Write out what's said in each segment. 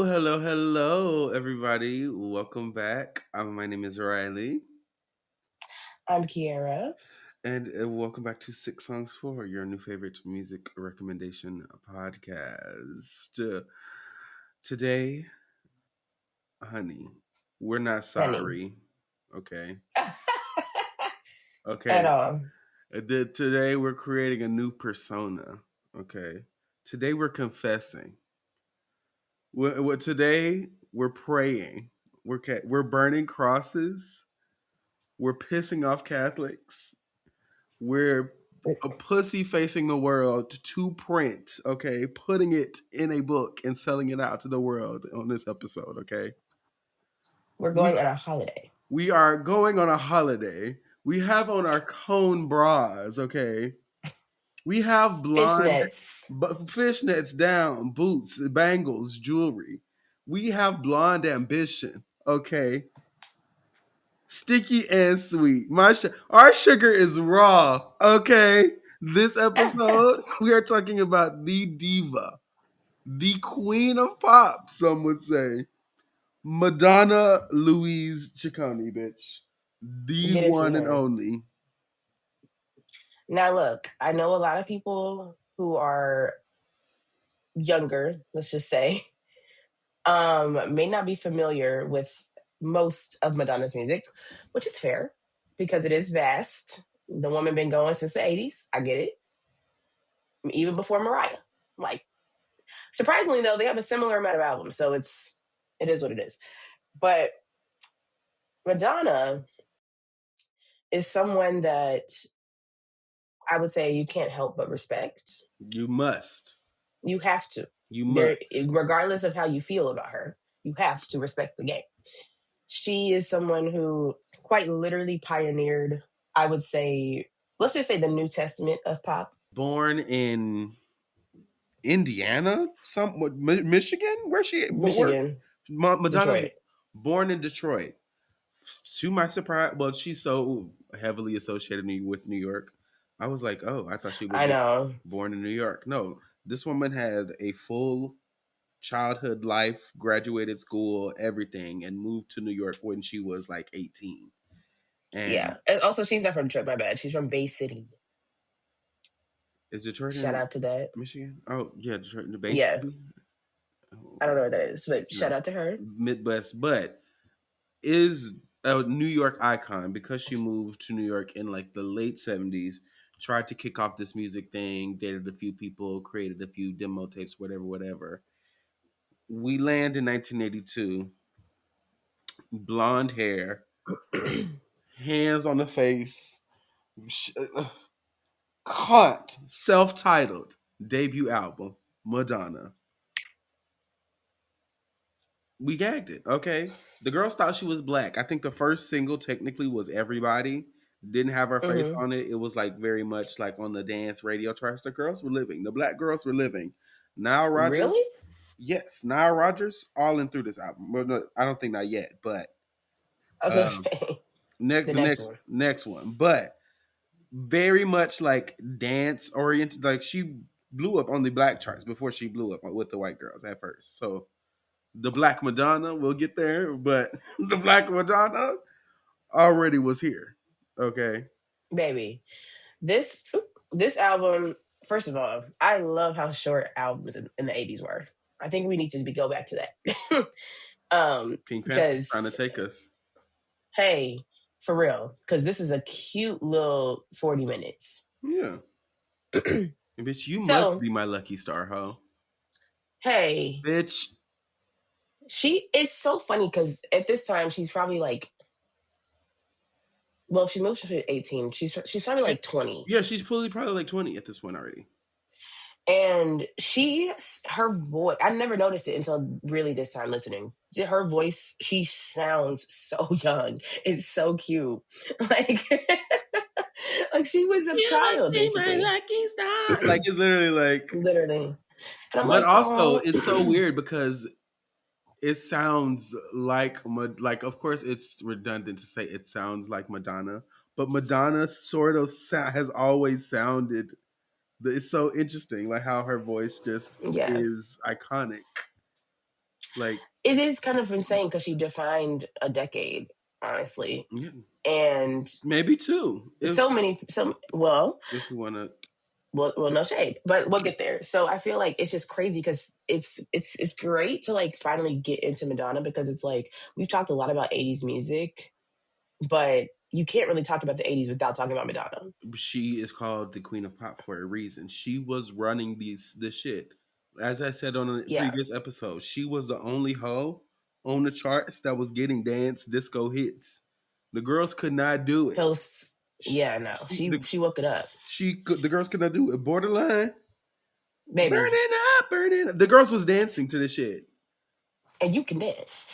Hello, everybody. Welcome back. My name is Riley, I'm Kiara. and welcome back to Six Songs for your new favorite music recommendation podcast. Today, honey, we're not Honey. sorry. Okay, At okay. all. Today we're creating a new persona. Okay, today we're confessing. Today we're praying. We're burning crosses. We're pissing off Catholics. We're a pussy facing the world to print, okay? Putting it in a book and selling it out to the world on this episode, okay? We're going We on a holiday. we are going on a holiday. We have on our cone bras, okay? We have blonde Fishnets. fishnets down, boots, bangles, jewelry. We have blonde ambition, okay? Sticky and sweet. Our sugar is raw. Okay. This episode, we are talking about the diva, the queen of pop, some would say. Madonna Louise Ciccone, bitch. The Get it one and together. only. Now, look, I know a lot of people who are younger, let's just say, may not be familiar with most of Madonna's music, which is fair because it is vast. The woman been going since the 80s. I get it. Even before Mariah. Like, surprisingly though, they have a similar amount of albums, so it is what it is. But Madonna is someone that I would say you can't help but respect. You must. You have to. You There, must. regardless of how you feel about her, you have to respect the game. She is someone who quite literally pioneered, I would say, let's just say the New Testament of pop. Born in Indiana, Michigan. Where she? Where Michigan, Madonna's Detroit. born in Detroit. To my surprise, well, she's so heavily associated with New York. I was like, oh, I thought she was I know. born in New York. No, this woman had a full childhood life, graduated school, everything, and moved to New York when she was like 18. Yeah. And And also, she's not from Detroit, my bad. She's from Bay City. is Detroit Shout in out to that. Michigan? Oh, yeah, Detroit in the Bay Yeah. City. Oh, I don't know what that is, but shout no, out to her. Midwest, but is a New York icon because she moved to New York in like the late 70s, tried to kick off this music thing, dated a few people, created a few demo tapes, whatever. We land in 1982, blonde hair, hands on the face, caught, self-titled debut album, Madonna. We gagged it, okay? The girls thought she was black. I think the first single technically was Everybody. Didn't have her face Hmm. on it. It was like very much like on the dance radio charts. The girls were living. The black girls were living. Nile Rodgers, Really? yes, Nile Rodgers, all in through this album. Well, no, I don't think not yet, but I was gonna um, say next the the next next one. next one. But very much like dance oriented. Like she blew up on the black charts before she blew up with the white girls at first. So the Black Madonna, we'll get there, but the Black Madonna already was here. Okay. Baby. This album, first of all, I love how short albums in the 80s were. I think we need to go back to that. Pink Panther trying to Because take us. hey, for real, because this is a cute little 40 minutes. Yeah. Bitch, you must So, be my lucky star, ho. hey, Bitch. it's so funny because at this time she's probably like, well, she moved to 18. She's probably like 20. Yeah, she's fully probably like 20 at this point already. And her voice, I never noticed it until really this time listening. Her voice, she sounds so young. It's so cute. Like, Like she was a You must child, be my basically. lucky star. Like it's literally like, Literally. And I'm but like, also oh, it's so weird because it sounds like like of course it's redundant to say it sounds like Madonna, but Madonna sort of has always sounded. It's so interesting, like how her voice just yeah. is iconic. Like, It is kind of insane because she defined a decade, honestly. yeah, And maybe two so many, if we want to. no shade, but we'll get there. So I feel like it's just crazy because it's great to like finally get into Madonna because it's like we've talked a lot about 80s music, but you can't really talk about the 80s without talking about Madonna. She is called the Queen of Pop for a reason. She was running this shit. As I said on a Yeah. previous episode, she was the only hoe on the charts that was getting dance disco hits. The girls could not do it. Posts. She, Yeah, no. She woke it up. the girls could not do it. Borderline, Baby. burning up. The girls was dancing to this shit. And you can dance.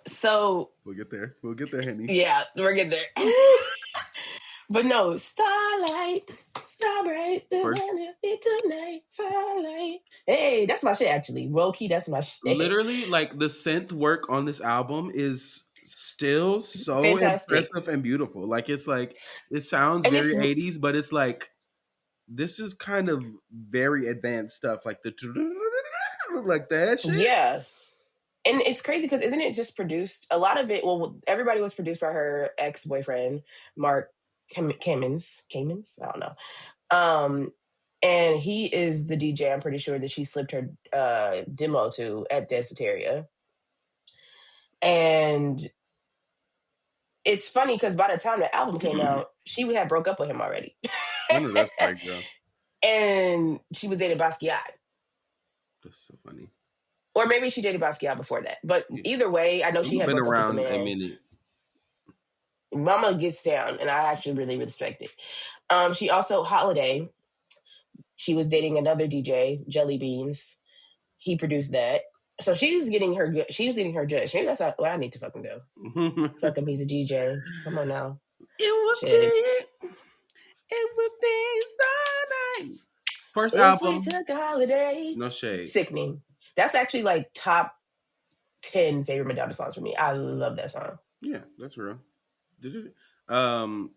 So We'll get there. We'll get there, Henny. yeah, we're getting there. But no, starlight, star bright, First, tonight, starlight. Hey, that's my shit actually. Low key, that's my shit. literally, like the synth work on this album is still so Fantastic. impressive and beautiful. Like it sounds And it's very 80s, but it's like this is kind of very advanced stuff, like the like that shit. yeah. And it's crazy because isn't it just produced a lot of it? Well, everybody was produced by her ex-boyfriend, Mark Kamens. I don't know. Um, and he is the DJ. I'm pretty sure that she slipped her demo to at Desiteria. And it's funny because by the time the album came out, she had broke up with him already. I know that's right, girl. And she was dating Basquiat. That's so funny. Or maybe she dated Basquiat before that. But Yeah. either way, I know she I've had been broke up with the around a man. minute. Mama gets down, and I actually really respect it. She also Holiday. She was dating another DJ, Jelly Beans. He produced that. So she's getting her good. She's getting her judge. Maybe that's what I need to fucking do. Fuck him. He's a DJ. Come on now. It would Shit. be, it would be so nice. First If we album, took a holiday. no shade. Sickening. That's actually like top 10 favorite Madonna songs for me. I love that song. Yeah, that's real. Did it? Um,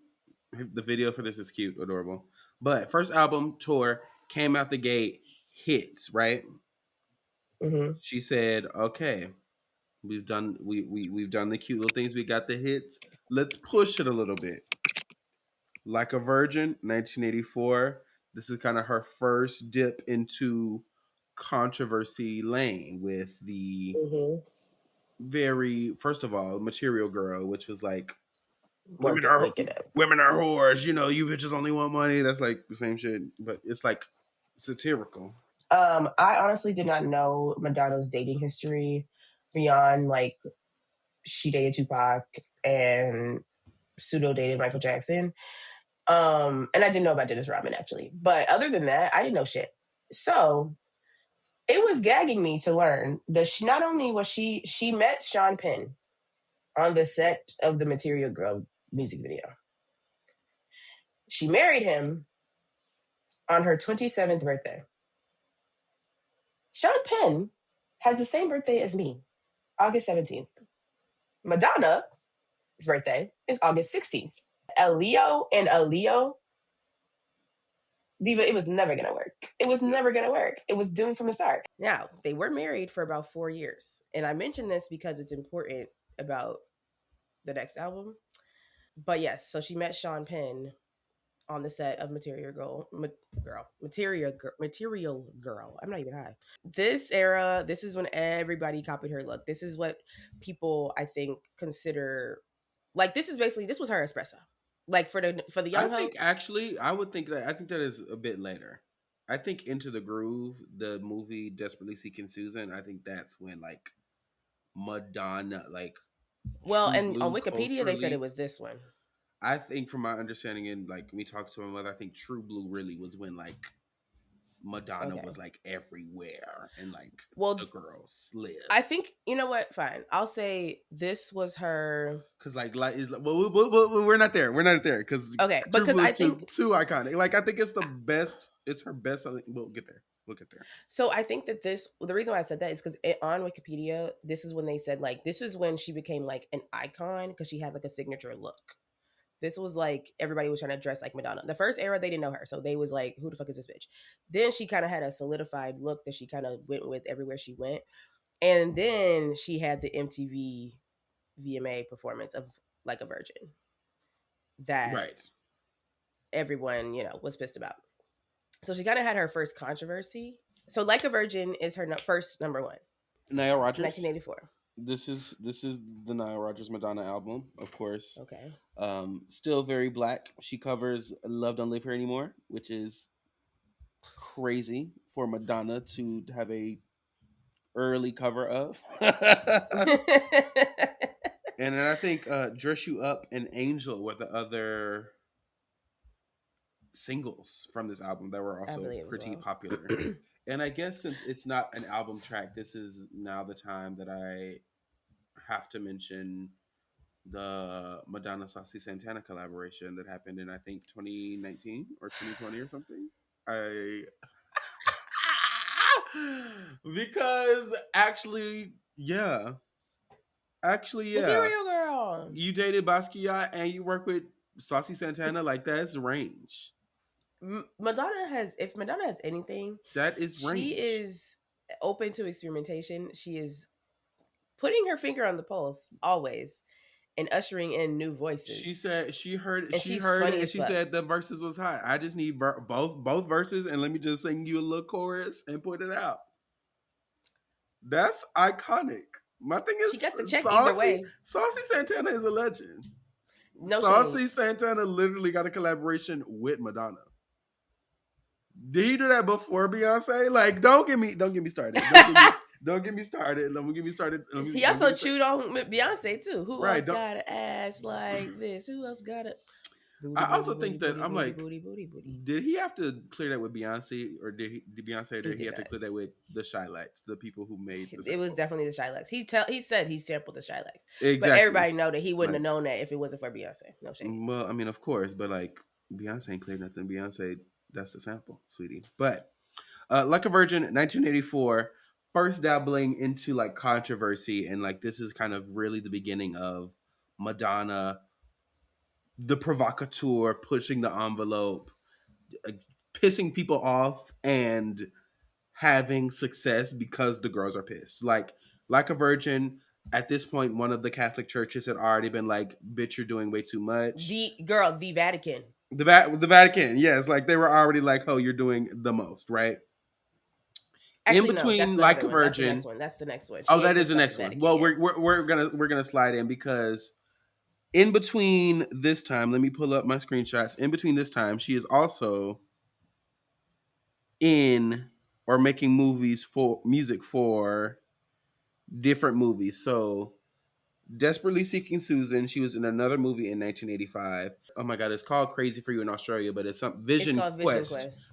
the video for this is cute, adorable. But first album tour came out the gate hits, right? Hmm. She said, "Okay, we've done the cute little things. We got the hits. Let's push it a little bit." Like a Virgin, 1984. This is kind of her first dip into controversy lane with the Hmm. very first of all, Material Girl, which was like women are Wake it up. women are whores. You know, you bitches only want money. That's like the same shit, but it's like satirical. I honestly did not know Madonna's dating history beyond like she dated Tupac and pseudo dated Michael Jackson. And I didn't know about Dennis Rodman actually. But other than that, I didn't know shit. So it was gagging me to learn that not only was she met Sean Penn on the set of the Material Girl music video. She married him on her 27th birthday. Sean Penn has the same birthday as me, August 17th. Madonna's birthday is August 16th. A Leo and a Leo, Diva, it was never going to work. It was never going to work. It was doomed from the start. Now, they were married for about 4 years. And I mention this because it's important about the next album. But yes, so she met Sean Penn on the set of Material Girl. I'm not even high. This era, this is when everybody copied her look. This is what people I think consider like this was her espresso. Like for the I young hoe. think actually, I think that is a bit later. I think Into the Groove, the movie Desperately Seeking Susan. I think that's when like Madonna, like Well, True and on Blue Wikipedia they said it culturally. was this one. I think from my understanding and like me talking to my mother, I think True Blue really was when like Madonna Okay. was like everywhere and like Well, the girls I live. think you know what. Fine, I'll say this was her. Cause like is well, we're not there. We're not there because Okay, True because Blue I is think too iconic. Like I think it's the best. It's her best selling. We'll get there. We'll get there. so. I think that this. The reason why I said that is because on Wikipedia, this is when they said like this is when she became like an icon because she had like a signature look. This was like everybody was trying to dress like Madonna. The first era they didn't know her, so they was like, "Who the fuck is this bitch?" Then she kind of had a solidified look that she kind of went with everywhere she went, and then she had the MTV VMA performance of Like a Virgin that Right. everyone was pissed about. So she kind of had her first controversy. So Like a Virgin is her first number one, Nile Rodgers. 1984. This is the Nile Rodgers Madonna album, of course. Okay. Still very black. She covers "Love Don't Live Here Anymore," which is crazy for Madonna to have a early cover of. And then I think "Dress You Up" and "Angel" were the other singles from this album that were I also believe as pretty well. popular. And I guess since it's not an album track, this is now the time that I have to mention the Madonna Saucy Santana collaboration that happened in I think 2019 or 2020 or something. I because actually yeah, Material Girl. you dated Basquiat and you work with Saucy Santana, like that's range. Madonna has, if Madonna has anything, That is she range. is open to experimentation. She is putting her finger on the pulse always and ushering in new She voices. said And she she's heard it funny and as she fuck. said the verses was hot. I just need both verses and let me just sing you a little chorus and put it out. That's iconic. My thing She got the is check either way. Saucy Santana is a legend. No shade. Saucy Santana literally got a collaboration with Madonna. Did he do that before Beyonce? Like, don't get me started. Don't get me started. Let me get me started. He Don't get also me started. chewed on Beyonce too. Who Right. else Don't. got an ass like this? Who else got a booty, I booty, also booty, think that booty, I'm booty, like, booty, booty, booty? did he have to clear that with Beyonce, or did Beyonce, or He did he did have to not. clear that with the Shylax, the people who made the It was sample? definitely the Shylax. He said he sampled the Shylax, but Exactly. everybody know that he wouldn't have Like, known that if it wasn't for Beyonce. No shade. well, I mean, of course, but like Beyonce ain't cleared nothing. Beyonce, that's the sample, sweetie. But Like a Virgin, 1984, first dabbling into like controversy, and like this is kind of really the beginning of Madonna, the provocateur, pushing the envelope, uh, pissing people off, and having success because the girls are pissed. Like a Virgin. At this point, one of the Catholic churches had already been like, "Bitch, you're doing way too much." The Vatican. The Vatican, yes, like they were already like, "Oh, you're doing the most," right? In Actually, no, that's between the Like other a one. That's the next Virgin. one. That's the next one. Oh, She ain't that is the pissed off the next one. Vatican Well, yet. we're gonna slide in because in between this time, let me pull up my screenshots. In between this time, she is also in or making movies for music for different movies. So Desperately Seeking Susan. She was in another movie in 1985. Oh my God, it's called Crazy for You in Australia, but it's some It's Vision called Vision Quest.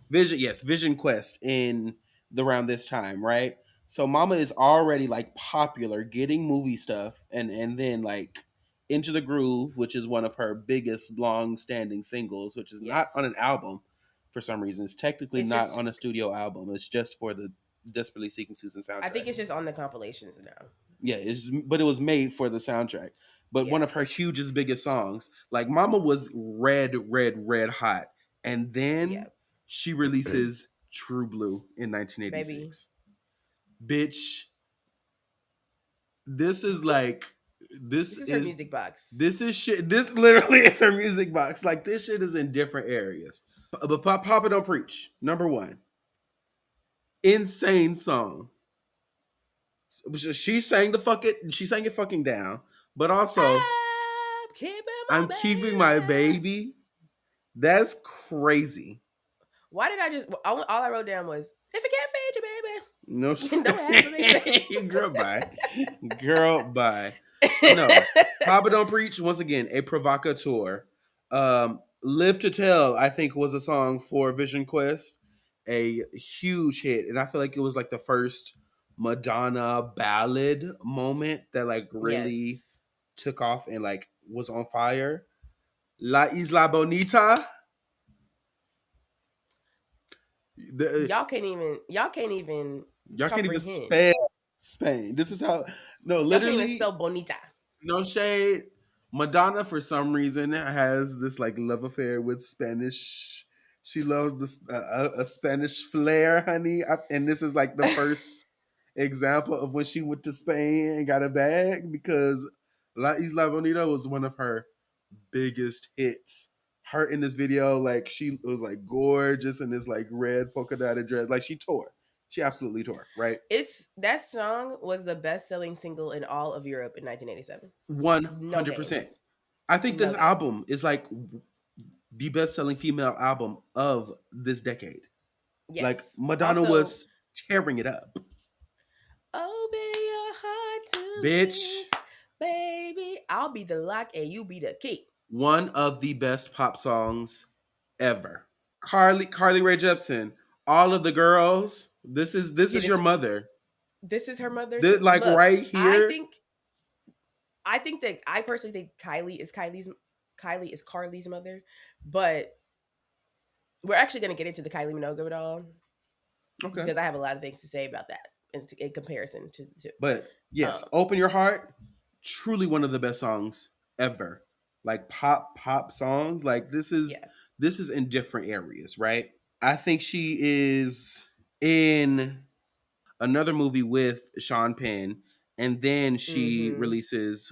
Quest. Vision Quest in around this time, right? So Mama is already like popular, getting movie stuff, and then like Into the Groove, which is one of her biggest long-standing singles, which is not on an Yes. album for some reason. It's technically It's not just on a studio album. It's just for the Desperately Seeking Susan I think soundtrack. it's just on the compilations now. Yeah, but it was made for the soundtrack. But one Yeah. of her hugest, biggest songs, like Mama was red hot. And then Yeah. she releases True Blue in Baby. 1986. Bitch, this is like, this This is her is, music box. this is shit. This literally is her music box. Like, this shit is in different areas. But Papa Don't Preach, number one. Insane song. She sang it fucking down. But also, I'm keeping my I'm keeping my baby. baby. That's crazy. Why did I just all I wrote down was if it can't feed No, you, baby, don't have a baby. girl, bye, girl, bye. But no, Papa Don't Preach. Once again, a provocateur. Live to Tell, I think, was a song for Vision Quest. a huge hit, and I feel like it was like the first Madonna ballad moment that like really Yes. took off and like was on fire. La Isla Bonita. The, Y'all can't even y'all can't even comprehend. spell Spain. This is how. No, Y'all can't even literally, spell bonita. no shade. Madonna, for some reason, has this like love affair with Spanish. She loves this a Spanish flair, honey. And this is like the first example of when she went to Spain and got a bag because La Isla Bonita was one of her biggest hits. Her in this video, like she was like gorgeous in this like red polka dotted dress. Like she tore. She absolutely tore, right? It's that song was the best selling single in all of Europe in 1987. No 100%. games. I think No this games. album is like the best selling female album of this decade. Like Yes. Madonna Also, was tearing it up. open your heart to Bitch, me, baby. I'll be the lock and you be the key. one of the best pop songs ever. Carly Rae Jepsen, all of the girls. This is Get your into mother. this is her mother too. Like Look, right I here. think I think that I personally think Kylie is Carly's mother, but we're actually going to get into the Kylie Minogue of it all Okay. because I have a lot of things to say about that in comparison to the two. But yes, Um, Open Your Heart, truly one of the best songs ever. Like pop songs. Like yeah. this is in different areas, right? I think she is in another movie with Sean Penn, and then she Mm-hmm. releases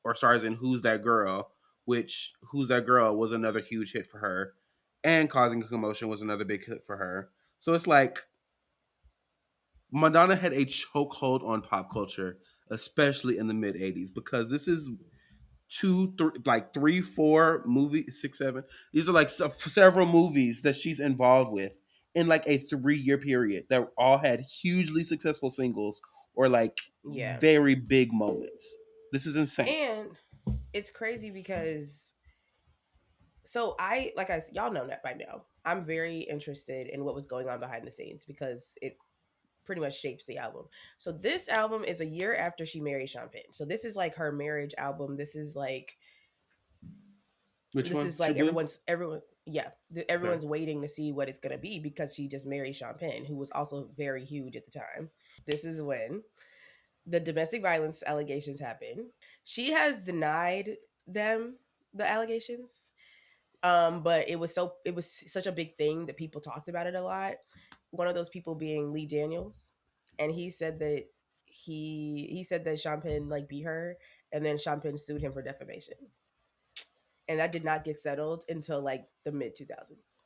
or stars in Who's That Girl, which Who's That Girl was another huge hit for her, and Causing a Commotion was another big hit for her. So it's like Madonna had a chokehold on pop culture, especially in the mid '80s, because this is like three, four movies, six, seven. These are like several movies that she's involved with in like a 3 year period that all had hugely successful singles or like Yeah. very big moments. This is insane. And it's crazy because so I like I y'all know that by now. I'm very interested in what was going on behind the scenes because it pretty much shapes the album. So this album is a year after she married Sean Penn. So this is like her marriage album. Which This one? is True like Blue? Okay. everyone's waiting to see what it's gonna be because she just married Sean Penn, who was also very huge at the time. This is when the domestic violence allegations happen. She has denied them the allegations. But it was such a big thing that people talked about it a lot. One of those people being Lee Daniels, and he said that Sean Penn like beat her, and then Sean Penn sued him for defamation, and that did not get settled until like the mid 2000s,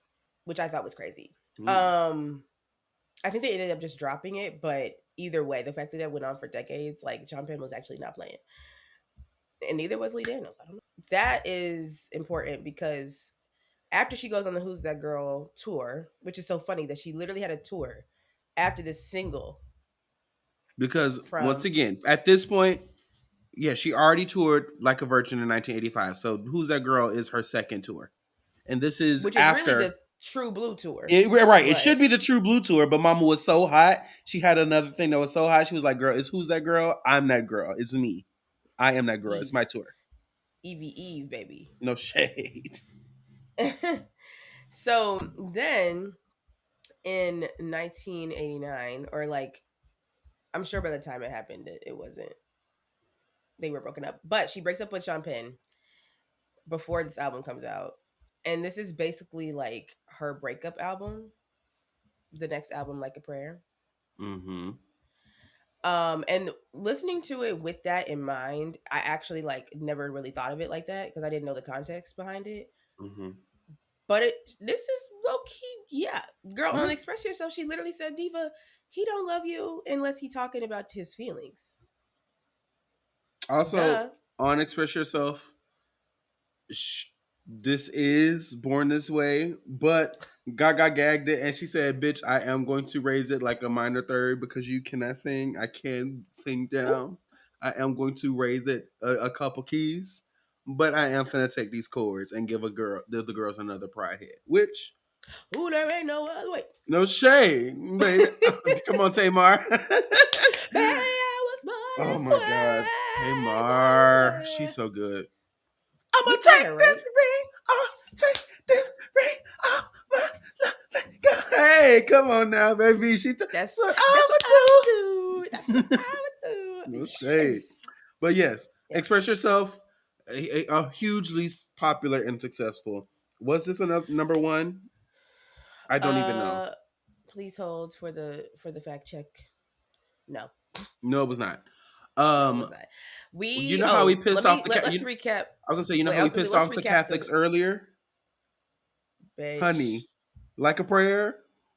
which I thought was crazy. Mm. Um, I think they ended up just dropping it, but either way, the fact that that went on for decades, like Sean Penn was actually not playing, and neither was Lee Daniels. I don't know. That is important because after she goes on the Who's That Girl tour, which is so funny that she literally had a tour after this single Because once from, again, at this point, yeah, she already toured like a virgin in 1985. So Who's That Girl is her second tour. And this is which is really after. the True Blue tour, Right, it should but be the True Blue tour, but Mama was so hot. She had another thing that was so hot. She was like, "Girl, is Who's That Girl? I'm that girl. It's me. I am that girl. It's Eve, my tour. Eve, baby. No shade." So then in 1989, or like, I'm sure by the time it happened, it wasn't, they were broken up. But she breaks up with Sean Penn before this album comes out. And this is basically like her breakup album, the next album, Like a Prayer. Mm-hmm. And listening to it with that in mind, I actually like never really thought of it like that because I didn't know the context behind it. Mm-hmm. But this is low key, yeah. Girl, on Yeah. Express Yourself, she literally said, Diva, he don't love you unless he talking about his feelings. Also, Duh. on Express Yourself, this is Born This Way, but Gaga gagged it and she said, "Bitch, I am going to raise it like a minor third because you cannot sing. I can sing Ooh. down. I am going to raise it a couple keys, but I am finna take these chords and give the girls another pride hit." Which Ooh, there ain't no other way. No shade, baby. Come on, Tamar. Baby, I was born Oh this my God, way, born this Tamar. She's way. so good. I'm You gonna played take her, right? this ring off. Take this ring off. My finger. Hey, come on now, baby. That's what That's what I would I'ma do. That's what do. I would do. No shade. Yes. But yes, express Yes. yourself. A hugely popular and successful. Was this another number one? I don't even know. Uh please hold for the fact check. No. No, it was not. No, it was Um, not. you We know how we oh, pissed off the cat. let's recap. I was gonna say, you know Wait, how I we was gonna say pissed let's off the recap Catholics the earlier, bitch. honey. Like a prayer,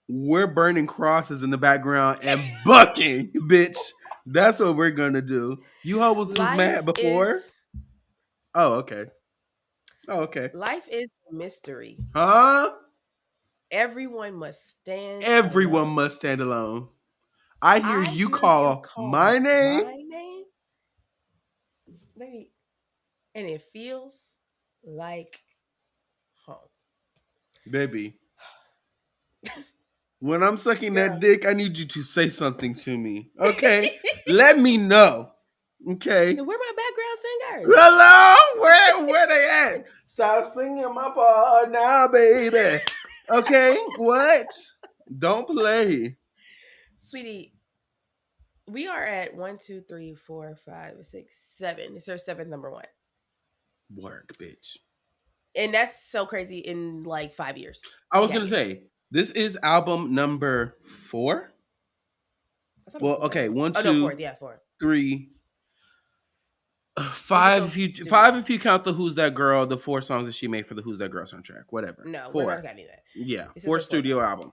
we're burning crosses in the background and bucking, bitch. That's what we're gonna do. You hoes was Life mad before. is Oh, okay. Oh, okay. life is a mystery. Huh? Everyone must stand Everyone alone. must stand alone. I hear I you hear you call call my name, my name, baby, and it feels like home. baby. When I'm sucking that Girl. dick, I need you to say something to me. Okay? Let me know. Okay? And where my background singers? Hello? Where they at? Stop singing my part now, baby. Okay? What? Don't play. Sweetie, we are at one, two, three, four, five, six, seven. It's our seventh number one. Work, bitch. And that's so crazy in like 5 years. I It was can't gonna be real. say, this is album number 4. I thought it was Well, the third okay, one. one, Oh no, two, fourth. Yeah, four. three, We can five. still If you do five, if you count the "Who's That Girl," the 4 songs that she made for the "Who's That Girl" soundtrack, whatever. no. We're not 4, counting that. yeah, This is 4 her fourth studio album. album.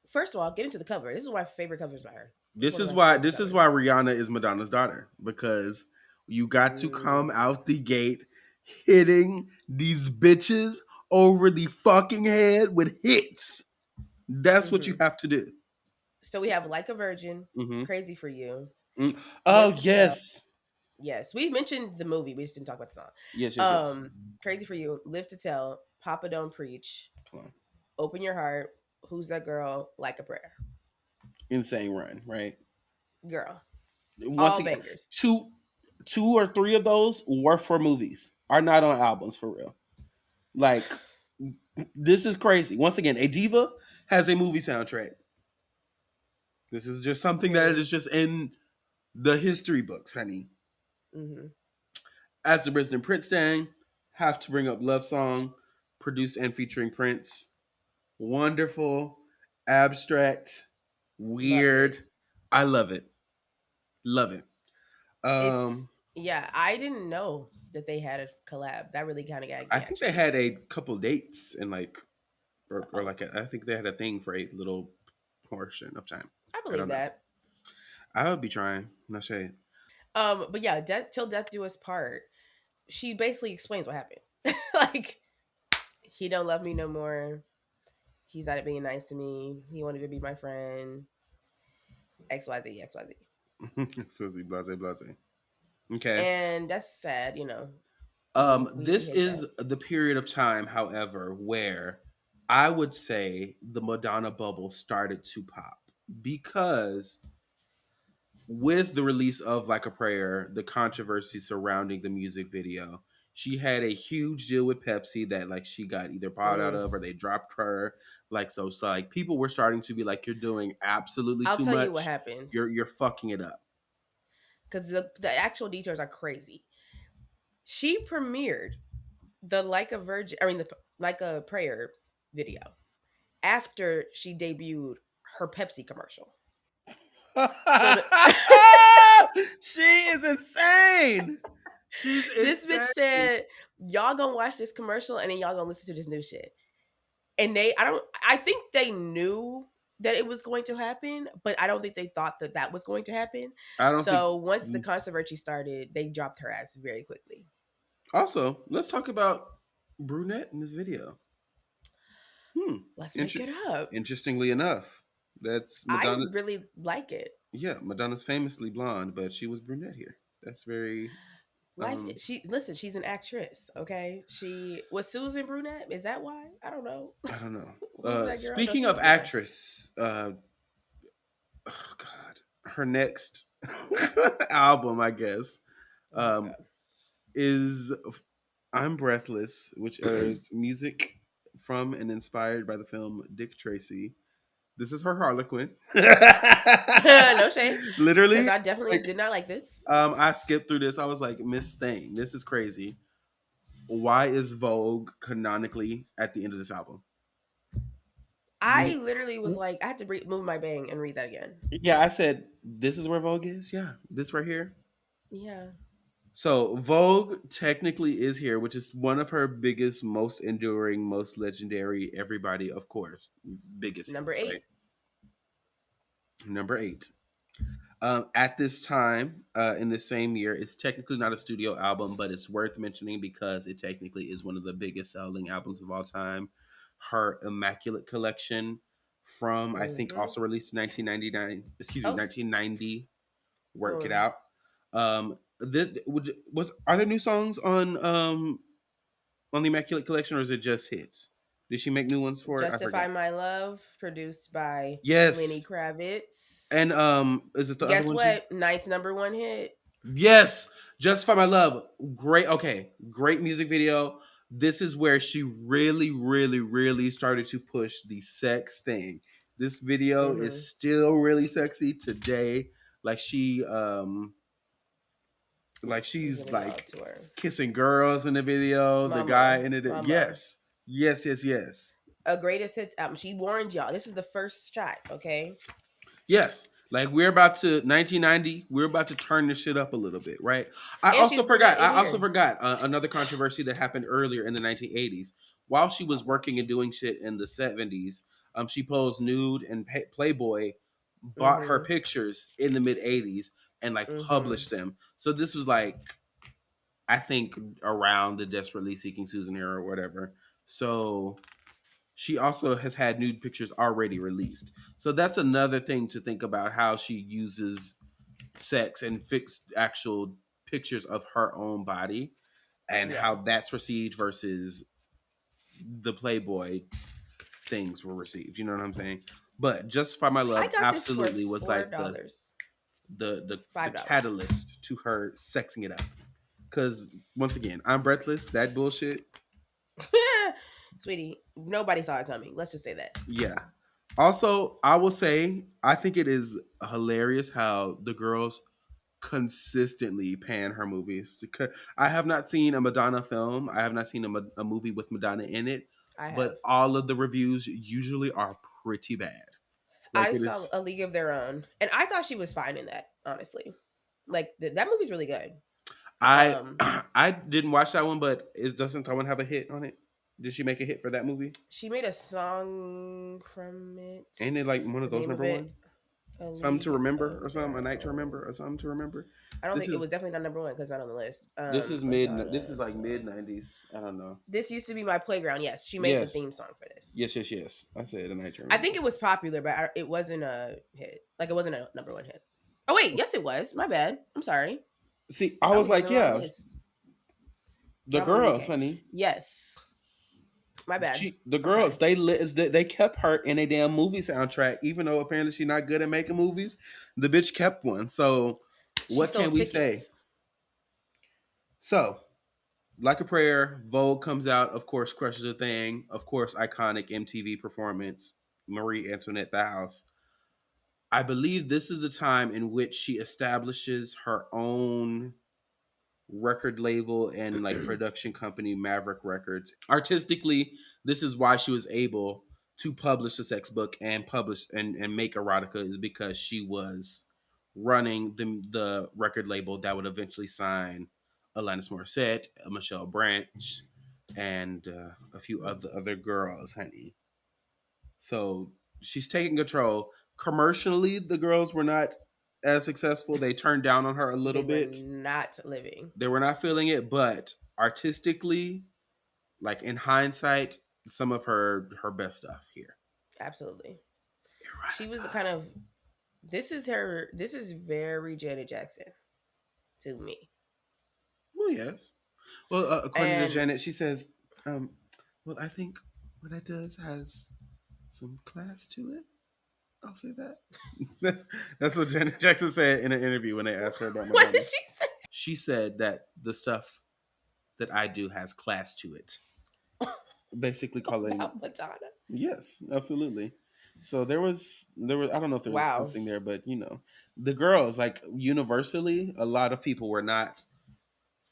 First of all, get into the cover. This is one of my favorite covers by her. It's This one of is my why favorite this is why covers. Rihanna is Madonna's daughter, because you got to come Mm-hmm. out the gate hitting these bitches over the fucking head with hits. That's what you Mm-hmm. have to do. So we have Like a Virgin, Hmm. Crazy for You, Oh Live to Tell. yes, Yes, we mentioned the movie. We just didn't talk about the song. yes, yes, yes. Crazy for You, Live to Tell, Papa Don't Preach, Come on, Open Your Heart, Who's That Girl, Like a Prayer. insane run, right? Girl, Once all again, bangers. two or three of those were for movies, are not on albums for real. Like, this is crazy. Once again, a diva has a movie soundtrack. This is just something that Literally. is just in the history books, honey. Mm-hmm. As the resident Prince stan, have to bring up Love Song, produced and featuring Prince. Wonderful, abstract, Loved weird. it. I love it. Love it. It's Um, yeah. I didn't know that they had a collab. That really kind of gagged I me think they actually. had a couple dates and like, or Oh, like I think they had a thing for a little portion of time. I I believe don't know. that. I would be trying. No shade. But yeah, death till death do us part. She basically explains what happened. Like he don't love me no more. He's not being nice to me. He won't even be my friend. XYZ, XYZ. Susie, blase, blase. Okay. And that's sad, you know. We This hate that. is the period of time, however, where I would say the Madonna bubble started to pop because with the release of Like a Prayer, the controversy surrounding the music video, she had a huge deal with Pepsi that like she got either bought out Mm. of or they dropped her. Like so like people were starting to be like, you're doing absolutely I'll too tell you what much. happened You're fucking it up. because the actual details are crazy. She premiered the Like a Virgin, I mean, the Like a Prayer video after she debuted her Pepsi commercial. So the, She is insane. She's this bitch insane. said, "Y'all gonna watch this commercial and then y'all gonna listen to this new shit." And I think they knew that it was going to happen, but I don't think they thought that that was going to happen. I don't think. So once the controversy started, they dropped her ass very quickly. Also, let's talk about brunette in this video. Hmm. Let's make Inter- it up. Interestingly enough, that's I Madonna. really like it. Yeah, Madonna's famously blonde, but she was brunette here. That's very. Life. She listen. She's an actress. Okay. She was Susan Brunette. Is that why? I don't know. I don't know. Who's that girl? No, Speaking she of was good. actress, oh God, her next album, I guess, Oh my um, is "I'm Breathless," which is music from and inspired by the film Dick Tracy. This is her Harlequin. god. No shade, because Literally, I definitely like, did not like this. I skipped through this. I was like, Miss Thing, this is crazy. Why is Vogue canonically at the end of this album? I literally was like, I had to move my bang and read that again. Yeah, I said, this is where Vogue is. Yeah, this right here. Yeah. So Vogue technically is here, which is one of her biggest, most enduring, most legendary. Everybody, of course, biggest Number hits, right? 8. Number 8. At this time, in the same year, it's technically not a studio album, but it's worth mentioning because it technically is one of the biggest selling albums of all time. Her Immaculate Collection, from I think Mm-hmm. also released in 1999. Excuse me, Oh, 1990. Work it mm. out. This was are there new songs on the Immaculate Collection, or is it just hits? Did she make new ones for it? I Justify forgot. My Love, produced by Lenny Yes, Kravitz. and is it the other Guess one? what? Ninth number one hit. Yes, Justify My Love. Great. Okay, great music video. This is where she really, really, really started to push the sex thing. This video Mm-hmm. is still really sexy today. Like He's she's giving it all like to her. kissing girls in the video. The guy Mama. in it. Mama. Yes, yes, yes, yes. A greatest hits album. She warned y'all. This is the first shot, okay? Yes. Like we're about to 1990, we're about to turn this shit up a little bit, right? I And also she's forgot. brunette I in also here. forgot another controversy that happened earlier in the 1980s. While she was working and doing shit in the 70s, she posed nude, and Playboy bought her Mm-hmm. pictures in the mid 80s and like Mm-hmm. published them. So this was like I think around the Desperately Seeking Susan era or whatever. So she also has had nude pictures already released. So that's another thing to think about, how she uses sex and fixed actual pictures of her own body and Yeah. how that's received versus the Playboy things were received. You know what I'm saying? But Justify My I Love got this for absolutely was like the $4. the $5. catalyst to her sexing it up. Because once again, I'm Breathless. That bullshit. Sweetie, nobody saw it coming. Let's just say that. Yeah. Also, I will say I think it is hilarious how the girls consistently pan her movies. I have not seen a Madonna film. I have not seen a movie with Madonna in it, I have. but all of the reviews usually are pretty bad. Like I it saw is. A League of Their Own, and I thought she was fine in that, honestly. Like, that movie's really good. I Um, I didn't watch that one, but is doesn't that one have a hit on it? Did she make a hit for that movie? she made a song from it. Ain't it like one The of those name of number it, one? A Something to League remember of or something, a Their night to remember Own. or something to remember. I don't This think it is was definitely not number one because not on the list. this is mid. This is Madonna like mid song. '90s. I don't know. This used to be my playground. Yes, she made the Yes, theme song for this. yes, yes, yes. I said a night to I remember. think it was popular, but it wasn't a hit. Like, it wasn't a number one hit. Oh wait, yes it was. My bad. I'm sorry. See, I I was was on like, the wrong yeah, list. the Wrong movie girls, came. honey. Yes. My bad. The I'm girls, sorry. they kept her in a damn movie soundtrack, even though apparently she's not good at making movies. The bitch kept one. So, She what can sold we say? tickets. So, like a prayer, Vogue comes out. Of course, crushes a thing. Of course, iconic MTV performance. Marie Antoinette, the house. I believe this is the time in which she establishes her own record label and like production company, Maverick Records. Artistically, this is why she was able to publish the sex book and publish and make erotica, is because she was running the record label that would eventually sign Alanis Morissette, Michelle Branch, and a few other girls, honey. So she's taking control. Commercially, the girls were not as successful. They turned down on her a little They were bit. not living. They were not feeling it, but artistically, like in hindsight, some of her best stuff here. Absolutely. She was Erotica. kind of this is very Janet Jackson to me. Oh yes. Well, according to And Janet, she says, um, "Well, I think what that does has some class to it." I'll say that. That's what Janet Jackson said in an interview when they asked her about what did Madonna. she say She said that the stuff that I do has class to it. Basically, calling about Madonna? yes, absolutely. So there was I don't know if there was Wow. something there, but the girls like universally, a lot of people were not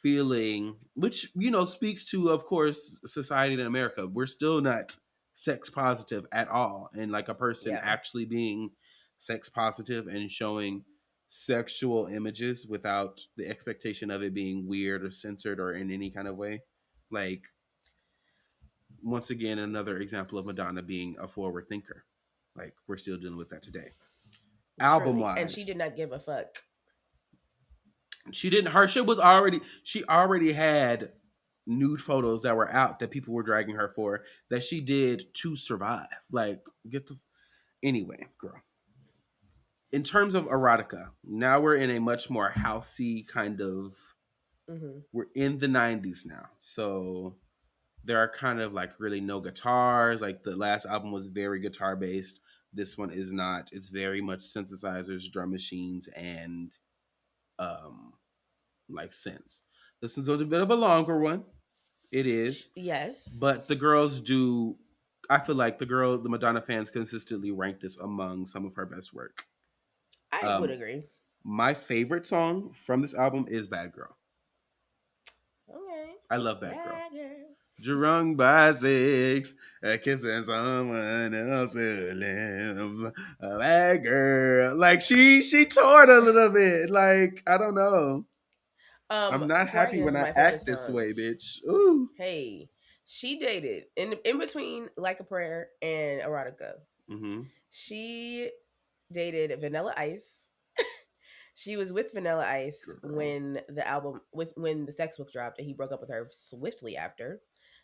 feeling, which speaks to, of course, society in America. We're still not sex positive at all, and like a person Yeah. actually being sex positive and showing sexual images without the expectation of it being weird or censored or in any kind of way, like once again another example of Madonna being a forward thinker. Like we're still dealing with that today. Album Truly. And she did wise, not give a fuck. she didn't. Her shit was already. She already had nude photos that were out that people were dragging her for that she did to survive. Like get the anyway, girl. In terms of erotica, now we're in a much more housey kind of. Hmm. We're in the '90s now, so there are kind of like really no guitars. Like the last album was very guitar based. This one is not. It's very much synthesizers, drum machines, and um like synths. This is a bit of a longer one. It is, Yes, but the girls do. I feel like the Madonna fans consistently rank this among some of her best work. I would Um, agree. my favorite song from this album is "Bad Girl." Okay. I love "Bad Girl." Bad girl. Drunk by six, kissing someone else's lips. A bad girl, like she tore it a little bit. Like I don't know. I'm not Before I happy get when into I my favorite act this song, way, bitch. Ooh. hey, she dated in between Like a Prayer and Erotica. Mm-hmm. She dated Vanilla Ice. She was with Vanilla Ice Girl. when the Sex Book dropped, and he broke up with her swiftly after,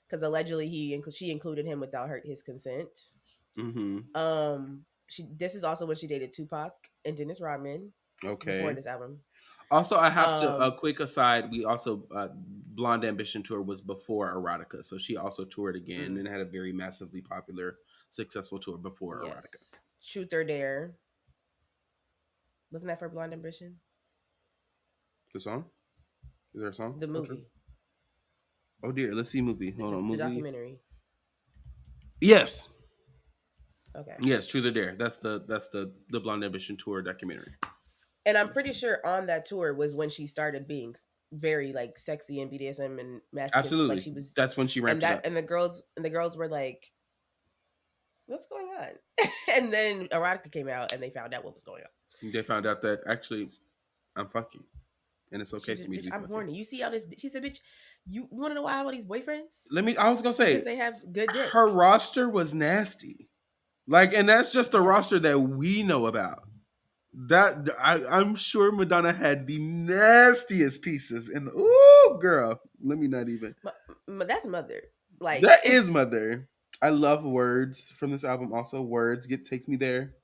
because allegedly she included him without his consent. Mm-hmm. She this is also when she dated Tupac and Dennis Rodman before Okay. this album. Also, I have to a Um, quick aside. We also Blonde Ambition tour was before Erotica, so she also toured again mm, and had a very massively popular, successful tour before Erotica. yes, Truth or Dare, wasn't that for Blonde Ambition? The song? Is there a song The called True? movie, Oh dear, let's see movie. the, Hold the, on, the movie. documentary. Yes, Okay. yes, Truth or Dare. That's the Blonde Ambition tour documentary. And I'm Let's pretty see. sure on that tour was when she started being very like sexy and BDSM and masochistic. Like Absolutely, she was, that's when she ramped it up. and the girls were like, "What's going on?" And then Erotica came out, and they found out what was going on. They found out that actually I'm fucking, and it's She okay for just, me to bitch, be I'm fucking. horny. You see all this? She said, bitch, you want to know why I have all these boyfriends? I was gonna Because say they have good her dick. roster was nasty. Like, and that's just the Yeah. roster that we know about. I'm sure Madonna had the nastiest pieces. And ooh, girl, let me not even. That's Mother. Like, That is Mother. I love words from this album. Also, words get takes me there.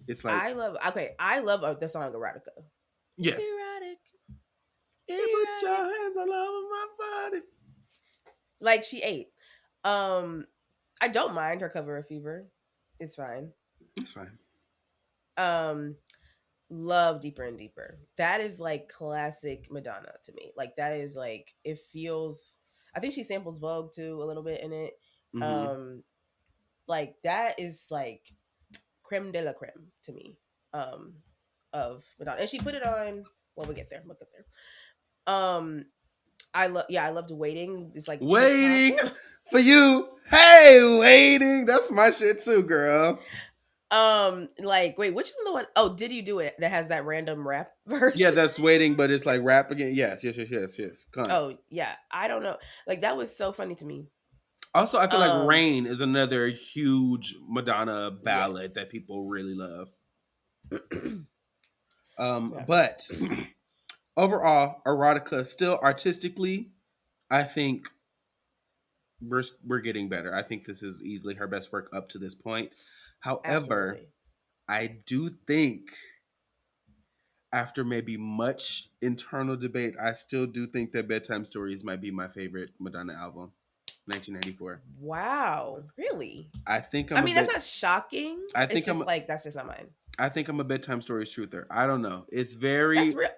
It's like I love the song Erotica. yes. Erotic, Yeah, put your erotic. hands all over my body. Like, she ate. Um, I don't mind her cover of Fever. It's fine. It's fine. Um, love Deeper and Deeper. That is like classic Madonna to me. Like that is like it feels. I think she samples Vogue too a little bit in it. Mm-hmm. Um, like that is like creme de la creme to me. Um, of Madonna, and she put it on. Well, we'll get there. We'll get there. I loved Waiting. It's like trip hop. Waiting for you. Hey, waiting. That's my shit too, girl. Like wait, which one the one? Oh, Did You Do It? That has that random rap Yeah, verse. that's waiting, but it's like rap again. Yes, yes, yes, yes, yes. Con. Oh yeah, I don't know. Like that was so funny to me. Also, I feel like Um, Rain is another huge Madonna ballad that people yes. really love. Absolutely. But overall, erotica still artistically, I think we're getting better. I think this is easily her best work up to this point. However, Absolutely. I do think after maybe much internal debate, I still do think that Bedtime Stories might be my favorite Madonna album, 1994. Wow, really? I think I I'm a mean, that's bit. not shocking. I It's think I'm. just like that's just not mine. I think I'm a Bedtime Stories truther. I don't know. It's That's very real.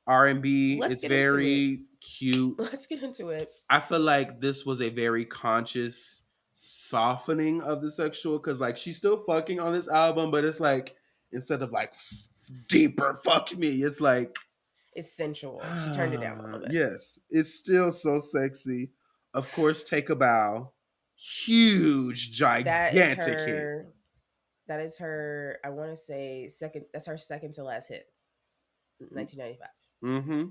R&B. Let's It's get into it. very cute. Let's get into it. I feel like this was a very conscious softening of the sexual because like she's still fucking on this album, but it's like instead of like deeper fuck me, it's like It's sensual. She turned it down a little bit. yes, it's still so sexy. Of course, Take a Bow, huge, That is gigantic hit. her. That is her. I want to say second. That's her second to last hit, 1995. Mm-hmm.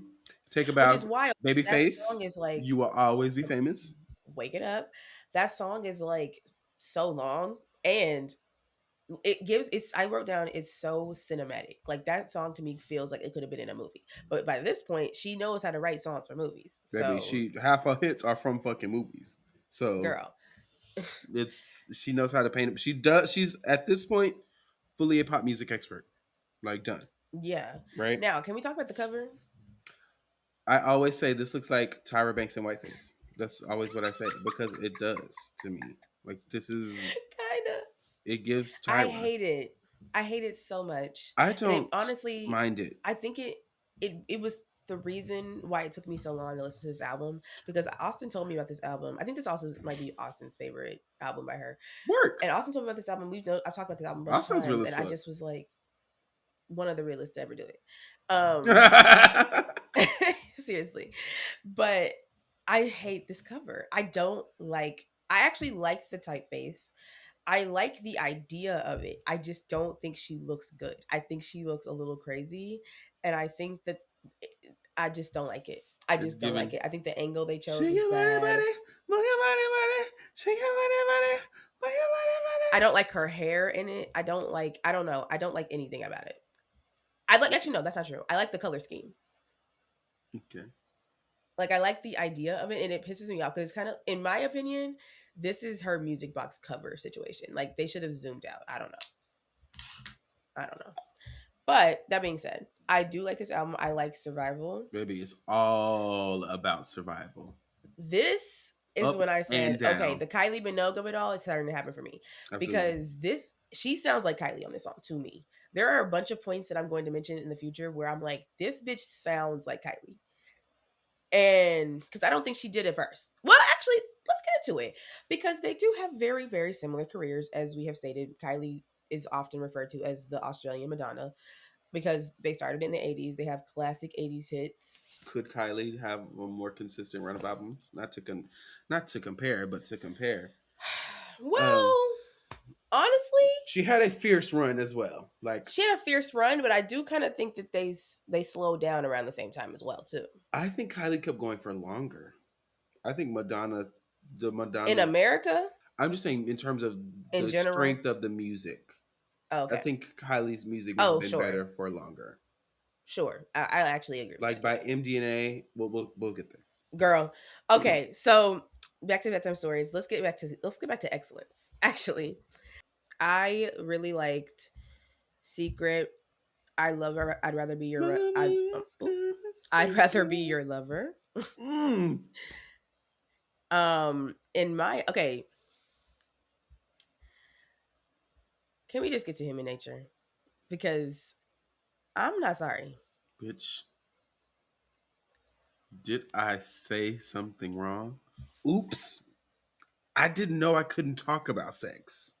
Take a Which is Bow, wild. That Babyface, song is like you will always be famous. wake it up. That song is like so long and it gives it's I wrote down it's so cinematic. Like that song to me feels like it could have been in a movie. But by this point, she knows how to write songs for movies. Baby, So, she half her hits are from fucking movies. So girl, it's she knows how to paint it. She does. She's at this point fully a pop music expert. Like done. yeah. Right. Now, can we talk about the cover? I always say this looks like Tyra Banks and Whiteface. That's always what I say because it does to me. Like this is Kind of. it gives I Tyra. hate it. I hate it so much. I And it don't honestly, mind it. I think it was the reason why it took me so long to listen to this album because Austin told me about this album. I think this also might be Austin's favorite album by her. Work. And Austin told me about this album. I've talked about this album a bunch of Austin's real times, as and I fuck. just was like one of the realest to ever do it. Seriously, but I hate this cover. I don't like. I actually like the typeface. I like the idea of it. I just don't think she looks good. I think she looks a little crazy, and I think that I just don't like it. I It's just don't like giving. it. I think the angle they chose Shake is your body, bad. body, move your body, body, shake your body, body, move your I body, don't like her hair in it. I don't like. I don't know. I don't like anything about it. I like. Actually, no, that's not true. I like the color scheme. body. Okay. Like I like the idea of it, and it pisses me off because it's kind of, in my opinion, this is her music box cover situation. Like they should have zoomed out. I don't know. I don't know. But that being said, I do like this album. I like Survival. Baby, it's all about survival. This is Up when I and said, okay, down. the Kylie Minogue of it all is starting to happen for me Absolutely. because this she sounds like Kylie on this song to me. There are a bunch of points that I'm going to mention in the future where I'm like, this bitch sounds like Kylie. And because I don't think she did it first. Well, actually, let's get into it because they do have very, very similar careers, as we have stated. Kylie is often referred to as the Australian Madonna because they started in the 80s. They have classic 80s hits. Could Kylie have a more consistent run of albums? Not to compare, but to compare. Um, Well, honestly, she had a fierce run as well. Like she had a fierce run, but I do kind of think that they slowed down around the same time as well too. I think Kylie kept going for longer. I think the In Madonna's. America, I'm just saying in terms of in the general. strength of the music. Oh, I okay. think Kylie's music may have Oh, been sure, better for longer. sure. I actually agree with Like that. by Yeah, MDNA, we'll get there. girl. Okay, so back to bedtime stories. Let's get back to excellence. Actually, I really liked Secret. I love her. I'd rather be your. I'd rather be your lover. Mm. In my okay, can we just get to Human Nature because I'm not sorry. Bitch, did I say something wrong? Oops. I didn't know I couldn't talk about sex.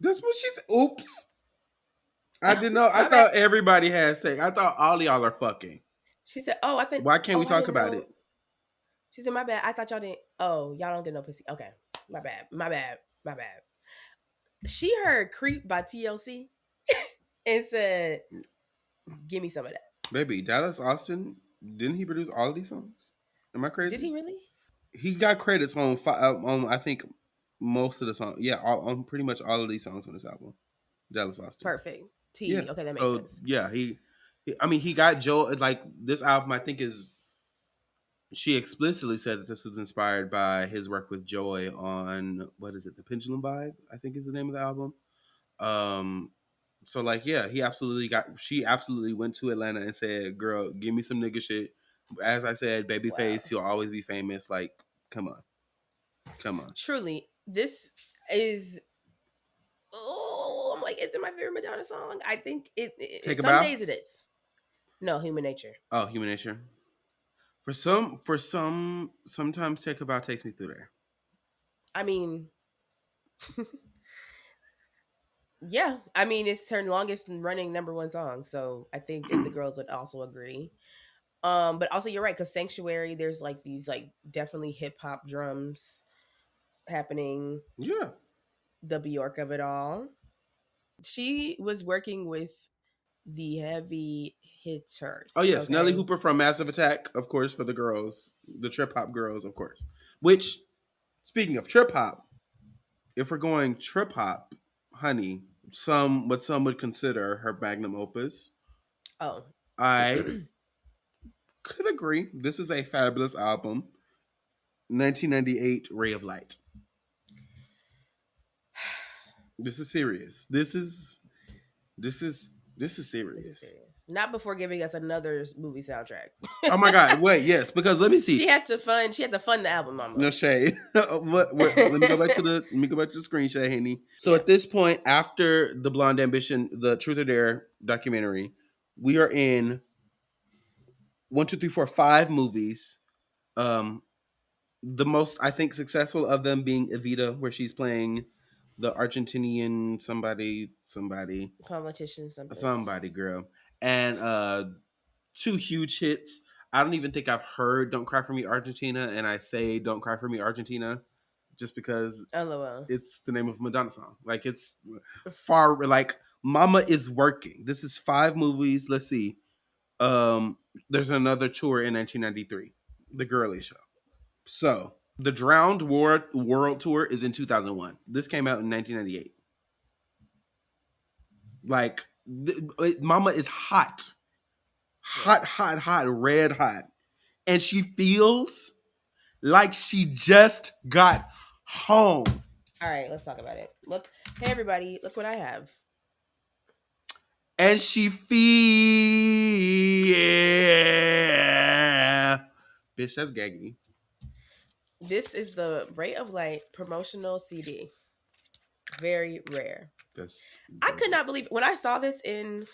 That's what she said. Oops. I didn't know. I My bad. thought everybody had sex. I thought all y'all are fucking. She said, "Oh, I thought. Why can't we Oh, I talk didn't about know." it? She said, "My bad. I thought y'all didn't. Oh, y'all don't get no pussy. Okay, my bad. My bad. My bad." She heard "Creep" by TLC and said, "Give me some of that." Baby, Dallas Austin, didn't he produce all of these songs? Am I Did crazy? he really? He got credits on I think most of the songs. Yeah, on pretty much all of these songs on this album. Dallas Austin. Perfect. Yeah. T. Okay, that makes So sense. yeah, I mean, he got Joe. Like this album, I think is she explicitly said that this is inspired by his work with Joy on what is it, The Pendulum Vibe? I think is the name of the album. Um, So like, yeah, she absolutely went to Atlanta and said, "Girl, give me some nigga shit." As I said, babyface, Wow. he'll always be famous. Like, come on, come on, Truly, this is oh, I'm like, is it my favorite Madonna song? I think take a some bow. days it is. No, Human Nature. Oh, Human Nature. Sometimes take a bow takes me through there. I mean, yeah. I mean, it's her longest running number one song, so I think the girls would also agree. But also you're right, because Sanctuary, there's like these like definitely hip hop drums happening, Yeah. the Bjork of it all. She was working with the heavy Oh hitters, yes, Nelly okay? Hooper from Massive Attack, of course, for the girls, the trip hop girls, of course. Which, speaking of trip hop, if we're going trip hop, honey, some would consider her magnum opus. Oh. I could agree. This is a fabulous album. 1998, Ray of Light. This is serious. This is this is This is serious. serious. Not before giving us another movie soundtrack. Oh my god! Wait, yes, because let me see. She had to fund the album No almost. shade. Let me go back to the screen share, Haney. So Yeah. at this point, after the Blonde Ambition, the Truth or Dare documentary, we are in one, two, three, four, five movies. Um, the most I think successful of them being Evita, where she's playing the Argentinian Politician something. somebody girl, and two huge hits. I don't even think I've heard "Don't Cry for Me, Argentina," and I say "Don't Cry for Me, Argentina" just because LOL. it's the name of a Madonna song. Like it's far like Mama is working. This is five movies. Let's see. Um, there's another tour in 1993, the Girly Show. So the Drowned World Tour is in 2001. This came out in 1998. Like Mama is hot, Yeah. hot, hot, hot, red hot, and she feels like she just got home. All right, let's talk about it. Look, hey everybody, look what I have. And she yeah. Bitch, that's gaggy. This is the Ray of Light promotional CD. Very rare. That's I could not gorgeous. believe when I saw this in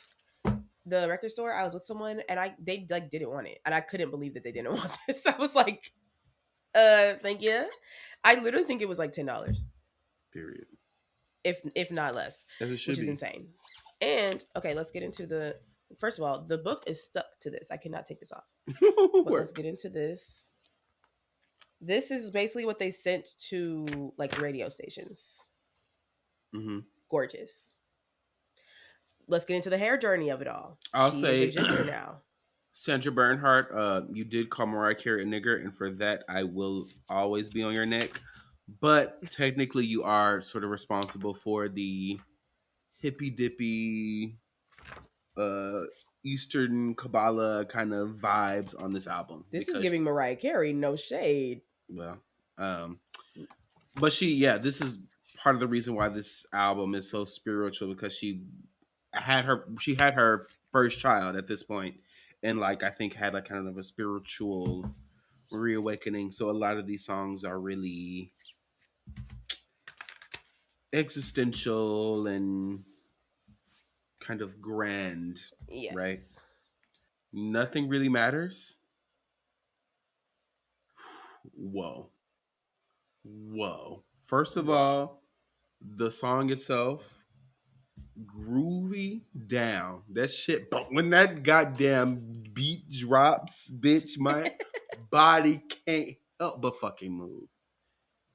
the record store. I was with someone and they like didn't want it, and I couldn't believe that they didn't want this. I was like, thank you. I literally think it was like $10, Period. if not less, As it which should is be. insane. And okay, let's get into the. First of all, the book is stuck to this. I cannot take this off. But let's Work. get into this. This is basically what they sent to like radio stations. Mm-hmm. Gorgeous. Let's get into the hair journey of it all. I'll She is a say ginger now. Sandra Bernhardt, you did call Mariah Carey a nigger, and for that I will always be on your neck. But technically you are sort of responsible for the hippy dippy uh Eastern Kabbalah kind of vibes on this album This is because giving Mariah Carey no shade. well, um but this is part of the reason why this album is so spiritual because she had her first child at this point and like I think had like kind of a spiritual reawakening. So a lot of these songs are really existential and kind of grand, right? Yes. Nothing really matters. Whoa. Whoa. First of Whoa. all, the song itself, groovy down. That shit, but when that goddamn beat drops, bitch, my body can't help but fucking move.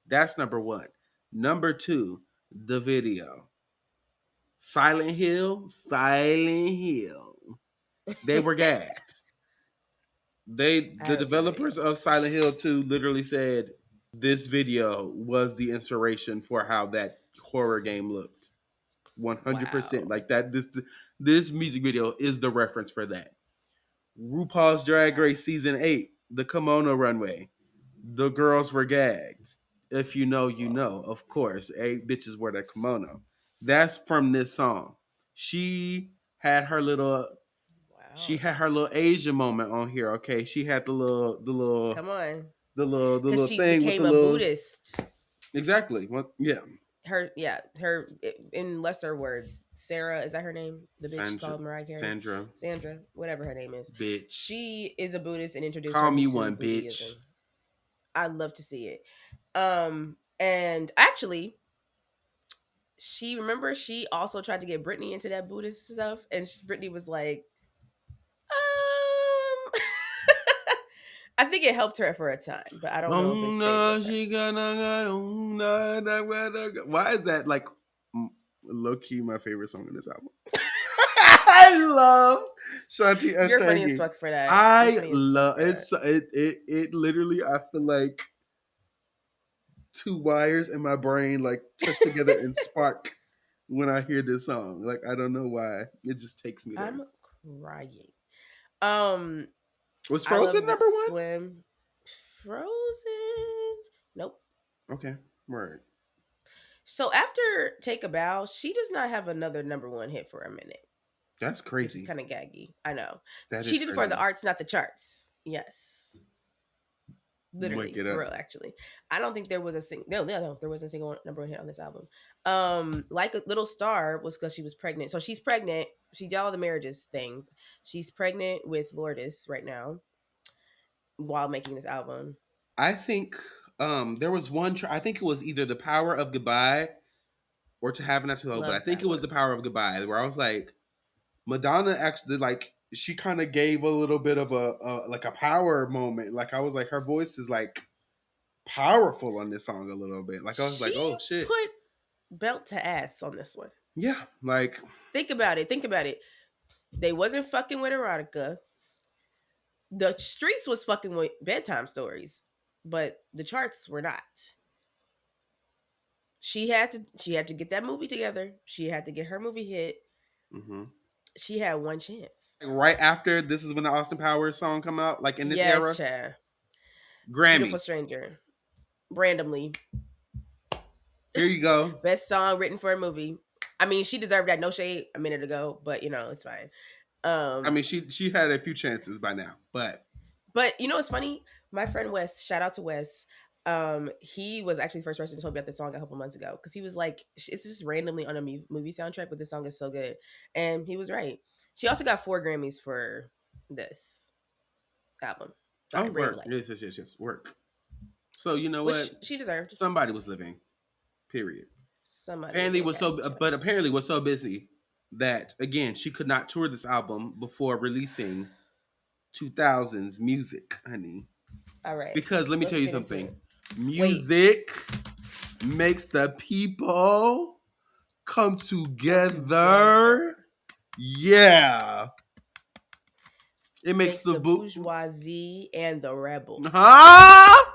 That's number one. Number two, the video. Silent Hill, Silent Hill. They were gags. I The haven't seen the developers video. of Silent Hill 2 literally said this video was the inspiration for how that horror game looked. 100%. Wow. Like that this music video is the reference for that. RuPaul's Drag Wow. Race season 8, the kimono runway. The girls were gags. If you know, you Whoa. know. Of course, bitches wear that kimono. That's from this song. She had her little she Wow. had her little Asian moment on here. Okay, she had Come on. the Because little she thing with the became a little Buddhist. exactly. What? Yeah, Her, in lesser words, Sarah, is that her name? The bitch Sandra, called Mariah Carey? Sandra, Sandra, whatever her name is. bitch. She is a Buddhist and introduced Call her me to one, bitch. Buddhism. I'd love to see it. And actually, she also tried to get Britney into that Buddhist stuff, and Britney was like, um, I think it helped her for a time, but I don't know if it Oh stayed with no, her. she gonna go. Oh, no, why is that like low key my favorite song in this album? I love Shanti You're funny as Ashtangi. fuck for that. You're I funny as fuck love for that. it literally I feel like two wires in my brain like touch together and spark when I hear this song. Like I don't know why. It just takes me there. I'm crying. Um, Was I Frozen love number one? Swim. Frozen. Nope. Okay. Right. So after Take a Bow, she does not have another number one hit for a minute, That's which is crazy. kind of gaggy. I know. That She is did it for the crazy. arts, not the charts. Yes. Look Literally, it for up. real, actually. I don't think there was a no, there wasn't a single number one hit on this album. Like a Little Star was because she was pregnant. So she's pregnant. She did all the marriages things. She's pregnant with Lourdes right now while making this album. I think there was one I think it was either The Power of Goodbye or To Have Not to Hold, but I Love think that it was one. The Power of Goodbye where I was like Madonna actually like she kind of gave a little bit of a like a power moment. Like I was like her voice is like powerful on this song a little bit. Like I was She like, "Oh shit." put belt to ass on this one. Yeah, like Think about it. Think about it. They wasn't fucking with erotica. The streets was fucking with bedtime stories, but the charts were not. She had to get that movie together. She had to get her movie hit. mhm. She had one chance. Like, right after this is when the Austin Powers song come out like in this Yes, era. Chad. Beautiful Grammy. Stranger. Randomly. Here you go. Best song written for a movie. I mean, she deserved that, no shade, a minute ago, but it's fine. I Um, mean, she had a few chances by now, but but what's funny? My friend Wes, shout out to Wes. He was actually the first person to tell me about this song a couple months ago because he was like, "It's just randomly on a movie soundtrack, but this song is so good," and he was right. She also got 4 Grammys for this album. oh, Sorry, Ray of work. Light, Yes, yes, yes, yes, work. So you know which what? she deserved. Somebody was living. Period. Somebody was Apparently living was so, cat child. but apparently was so busy that again she could not tour this album before releasing 2000s music, honey. All right, Because let me tell let's you get into something, it. Wait, music makes the people come come together. together. Yeah, it makes Makes the the boot. bourgeoisie and the rebels. Huh?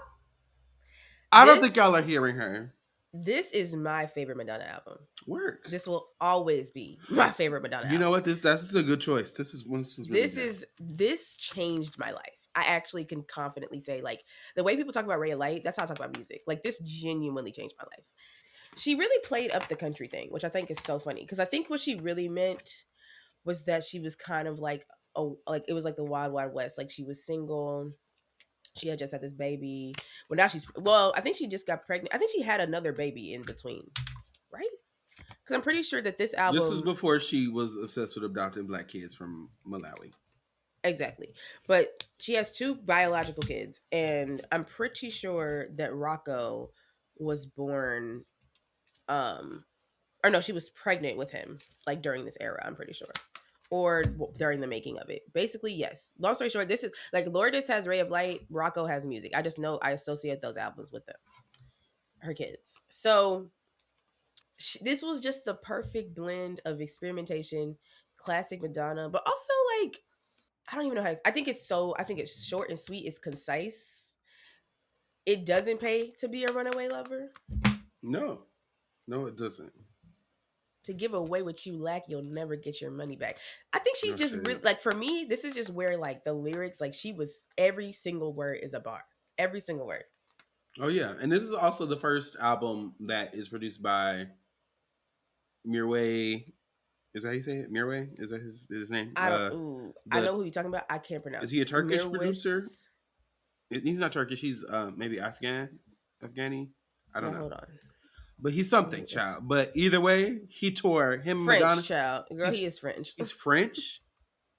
I don't think y'all This are hearing her. this is my favorite Madonna album. Work. This will always be my favorite Madonna You know album. what? This is a good choice. This is really good. This changed my life. I actually can confidently say, like, the way people talk about Ray of Light, that's how I talk about music. Like, this genuinely changed my life. She really played up the country thing, which I think is so funny because I think what she really meant was that she was kind of like, oh, like it was like the Wild Wild West. Like she was single. She had just had this baby. I think she just got pregnant. I think she had another baby in between, right? Because I'm pretty sure that this This is album, before she was obsessed with adopting black kids from Malawi. exactly. But she has 2 biological kids, and I'm pretty sure that Rocco was born, um, or no, she was pregnant with him like during this era. I'm pretty sure, or during the making of it. Basically, yes. Long story short, this is like Lourdes has Ray of Light, Rocco has music. I just know I associate those albums with them, her kids. So this was just the perfect blend of experimentation, classic Madonna, but also like I don't even know how. I think it's short and sweet. It's concise. It doesn't pay to be a runaway lover. No, no, it doesn't. To give away what you lack, you'll never get your money back. I think she's No just shit. like for me. This is just where like the lyrics, like she was every single word is a bar. Every single word. Oh yeah, and this is also the first album that is produced by Mirwais Is that how you say it? Mirway? Is that his name? I don't. Ooh, I The know who you're talking about. I can't Is pronounce he a it. Turkish producer? Mirwis. He's not Turkish. He's maybe Afghani. I don't Now know, hold on. but he's something, It's child. But either way, he tore him and French Madonna. child. Girl, He's he is French. he's French,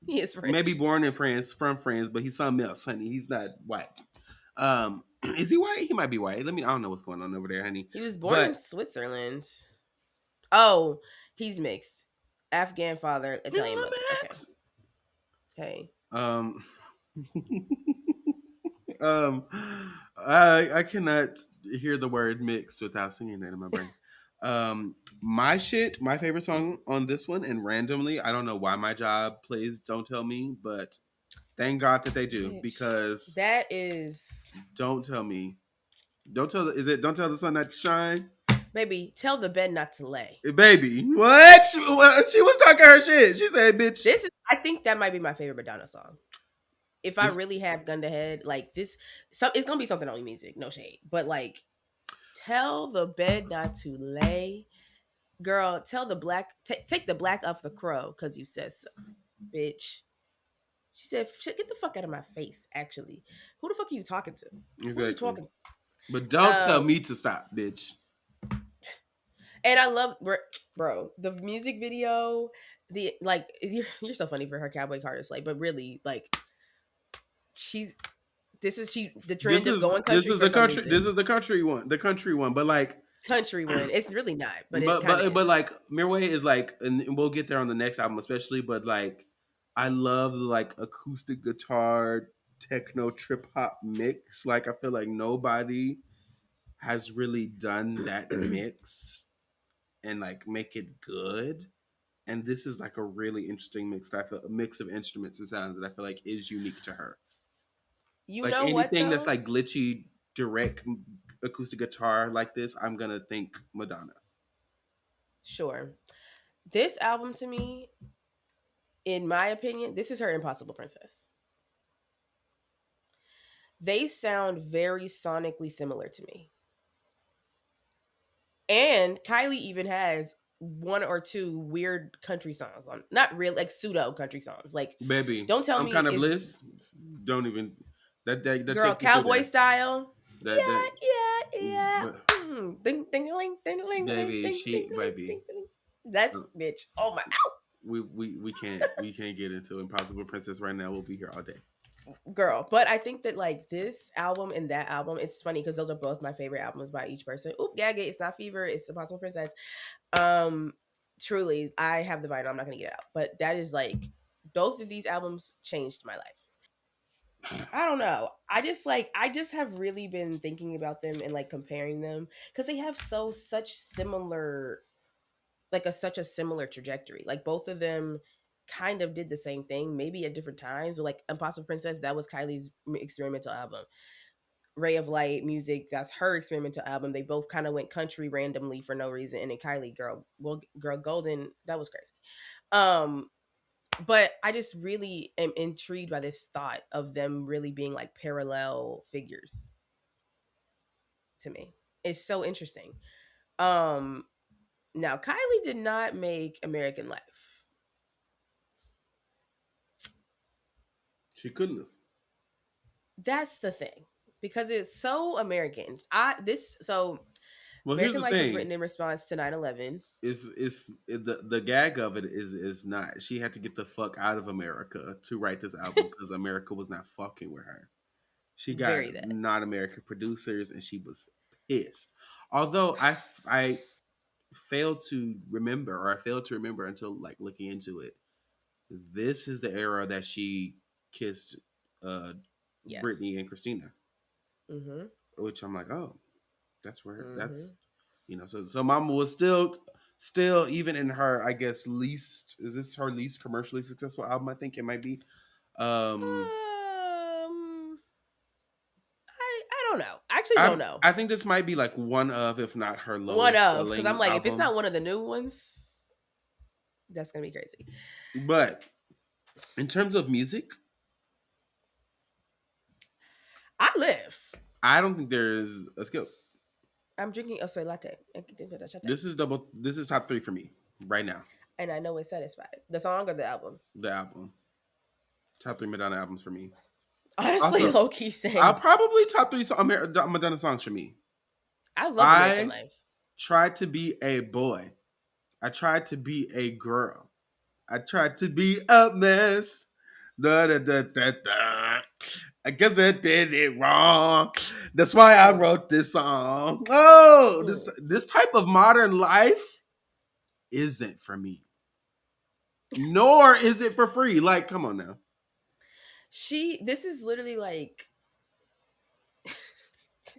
He is maybe French. born in France, from France, but he's something else, honey. He's not white. Is he white? He might be white. I don't know what's going on over there, honey. He was born in But Switzerland. Oh, he's mixed. Afghan father, Italian mother. Okay. Max. Hey. Um, um, I cannot hear the word mixed without singing that in my brain. My favorite song on this one, and randomly, I don't know why my job plays Don't Tell Me, but thank God that they do, Bitch. because That is Don't Tell Me. Is it Don't Tell the Sun Not to Shine? baby, tell the bed not to lay. Baby, what? She was talking her shit. She said, bitch. This is I think that might be my favorite Madonna song. If I This really have gun to head, like this, so it's gonna be something on music, no shade. But like tell the bed not to lay. Girl, tell the black take the black off the crow because you said so, bitch. She said, "Shit, get the fuck out of my face." Actually, who the fuck are you talking to? Who's you exactly. talking But to? don't tell me to stop, bitch. And I love, bro, the music video. The like, you're so funny for her Cowboy Carter slay, but really, like, she's this is she the This trend of is going this country is for the some country. reason. This is the country one. The country one. But like, Country one, it's really not, but it but kind of but is. like Mirway is like, and we'll get there on the next album, especially. But like, I love the like acoustic guitar techno trip hop mix. Like, I feel like nobody has really done that mix and like make it good. And this is like a really interesting mix. That I feel a mix of instruments and sounds that I feel like is unique to her. You Like know what anything that's though? like glitchy, direct acoustic guitar like this, I'm gonna think Madonna. Sure, this album to me, in my opinion, this is her Impossible Princess. They sound very sonically similar to me. And Kylie even has one or two weird country songs on, not real, like pseudo country songs. Like, Baby, Don't Tell some Me kind of is bliss. Don't even that girl takes me through cowboy there. style. That Yeah, yeah, yeah. but Ding, ding, ding, ding, ding, ding, ding, baby, ding, she ding, baby. ding. That's uh, bitch. Oh my we can't get into Impossible Princess right now. We'll be here all day. girl. But I think that like this album and that album, it's funny because those are both my favorite albums by each person. Oop, gag it. It's not Fever. It's Impossible Princess. Um, truly, I have the vinyl. I'm not gonna get it out, but that is like both of these albums changed my life. I don't know. I just have really been thinking about them and like comparing them because they have such similar like a such a similar trajectory. Like both of them kind of did the same thing, maybe at different times. But like Impossible Princess, that was Kylie's experimental album. Ray of Light music, that's her experimental album. They both kind of went country randomly for no reason. And then Kylie, girl, Golden, that was crazy. Um, but I just really am intrigued by this thought of them really being like parallel figures to me. It's so interesting. Um, Now Kylie did not make American Life. She couldn't have. That's the thing because it's so American. I this so Well, here's American the Life was thing. written in response to 9/11. The gag of it is not. She had to get the fuck out of America to write this album because America was not fucking with her. She got Very that. non-American producers and she was pissed. Although I failed to remember, or I failed to remember until like looking into it. This is the era that she kissed uh Britney and Yes. Christina, Mhm. which I'm like, oh, that's where that's Mhm. so Mama was still even in her, I guess, least, is this her least commercially successful album? I think it might be. Um I don't know. I actually don't I know. I think this might be like one of, if not her One lowest of because I'm selling like if it's album. not one of the new ones, that's gonna be crazy. But in terms of music, I live. I don't think there's a skill. I'm drinking a soy latte. This is top three for me right now. And I know it's satisfied. The song or the album? The album. Top three Madonna albums for me. Honestly, Also, low key I'll same. probably top three Madonna songs for me. I love American I Life. tried to be a boy. I tried to be a girl. I tried to be a mess. Da, da, da, da, da. I guess I did it wrong. That's why I Hmm. wrote this song. Oh, Hmm. this type of modern life isn't for me. Nor is it for free. Like, come on now. This is literally like,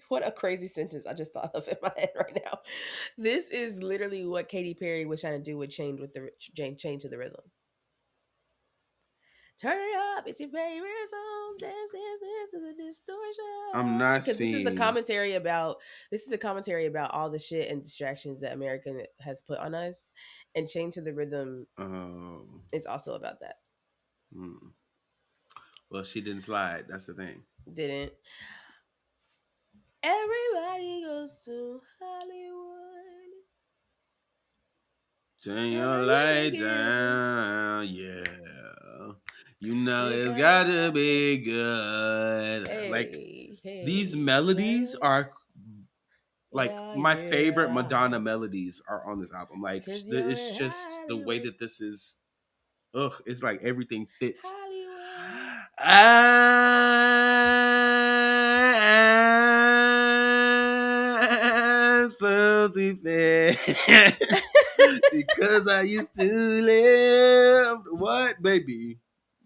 what a crazy sentence I just thought of in my head right now. This is literally what Katy Perry was trying to do with Chain to the Rhythm. Turn it up, it's your favorite song. Dance, dance, dance to the I'm distortion. not Because seeing. this is a commentary about all the shit and distractions that America has put on us, and Chain to the Rhythm Oh, is also about that. hmm. Well, she didn't slide. That's the thing. Didn't everybody goes to Hollywood? Turn And your then you light make it happen. down, yeah. You know You it's gotta got to stop to be good. Like hey these hey melodies love. are like Yeah my favorite yeah. Madonna melodies are on this album. Like 'Cause you're it's in just the way Hollywood. that this is. Ugh, it's like everything fits. Hollywood. I'm so fair because I used to live. What, baby?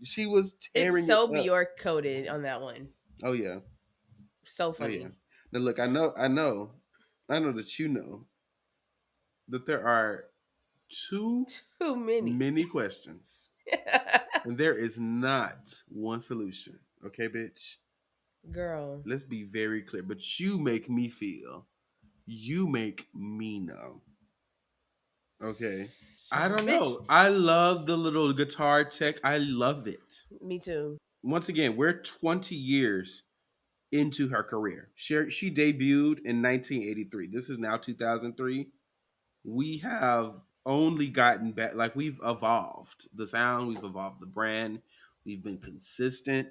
She was It's tearing it so up. Bjork coded on that one. Oh yeah, So oh yeah. funny. Now look, I know that you know that there are too Too many. many questions, and there is not one solution. Okay, bitch. Girl. Let's be very clear. But you make me feel. You make me know. Okay. I don't Bitch. know. I love the little guitar check. I love it. Me too. Once again, we're 20 years into her career. She debuted in 1983. This is now 2003. We have only gotten back, like we've evolved the sound, we've evolved the brand, we've been consistent.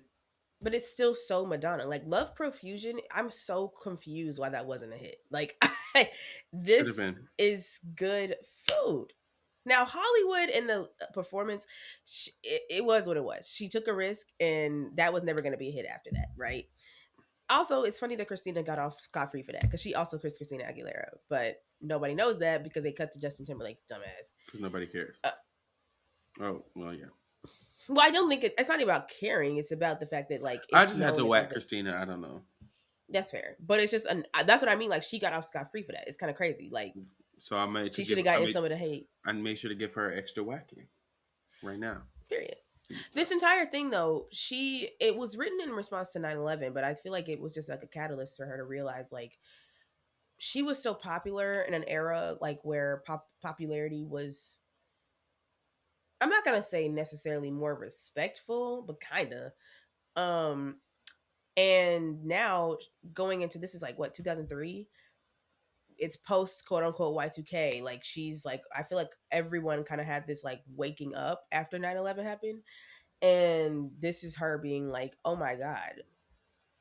But it's still so Madonna. Like Love Profusion, I'm so confused why that wasn't a hit. Like Should have this been. is good food. Now Hollywood and the performance, it was what it was. She took a risk, and that was never going to be a hit after that, right? Also, it's funny that Christina got off scot free for that because she also kissed Christina Aguilera, but nobody knows that because they cut to Justin Timberlake's dumbass. Because nobody cares. Uh, Oh, well, yeah. well, I don't think it's not about caring. It's about the fact that like I it's just had to known as whack like a Christina. I don't know. that's fair, but it's just that's what I mean. Like she got off scot free for that. It's kind of crazy. Like So I made to she should give have I gotten made some of the hate. I made sure to give her extra whacking right now. Period. Please stop. This entire thing though, it was written in response to 9/11, but I feel like it was just like a catalyst for her to realize like she was so popular in an era like where popularity was, I'm not gonna say necessarily more respectful, but kinda. Um, and now going into this is like what 2003. It's post quote unquote Y2K. Like she's like, I feel like everyone kind of had this like waking up after 9/11 happened, and this is her being like, oh my god,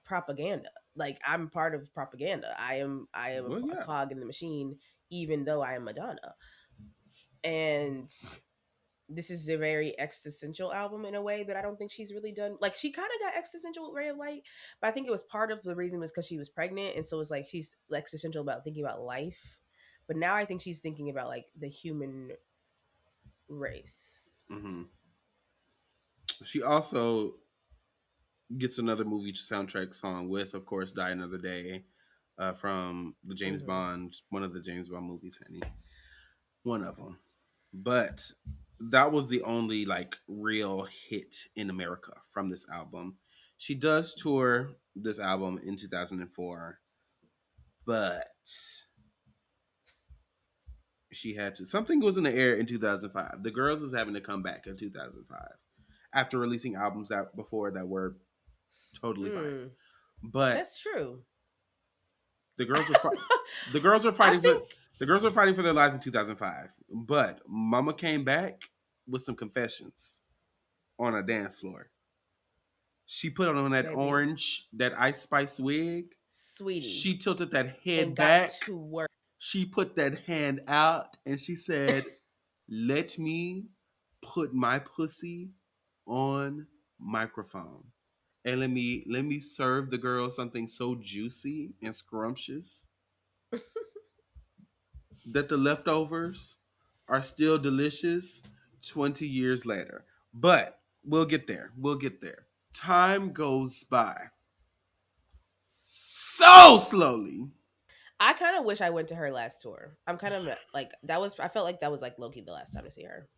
propaganda. Like I'm part of propaganda. I am Well, a yeah. cog in the machine, even though I am Madonna. And this is a very existential album in a way that I don't think she's really done. Like she kind of got existential with Ray of Light, but I think it was part of the reason was because she was pregnant, and so it's like she's existential about thinking about life. But now I think she's thinking about like the human race. Hmm. She also gets another movie soundtrack song with, of course, "Die Another Day" from the James Hmm. Bond, one of the James Bond movies, honey. One of them. But that was the only like real hit in America from this album. She does tour this album in 2004, but she had to. Something was in the air in 2005. The Girls is having to come back in 2005 after releasing albums that before that were totally fine. Hmm. But That's true. the girls were fi- the girls were I fighting for think. The girls were fighting for their lives in 2005, but Mama came back with some confessions on a dance floor. She put on that Baby, orange, that Ice Spice wig. sweetie, She tilted that head and got back. to work. She put that hand out and she said, "Let me put my pussy on microphone. And let me serve the girl something so juicy and scrumptious that the leftovers are still delicious 20 years later." But we'll get there. We'll get there. Time goes by so slowly. I kind of wish I went to her last tour. I'm kind of like that was. I felt like that was like low key the last time to see her.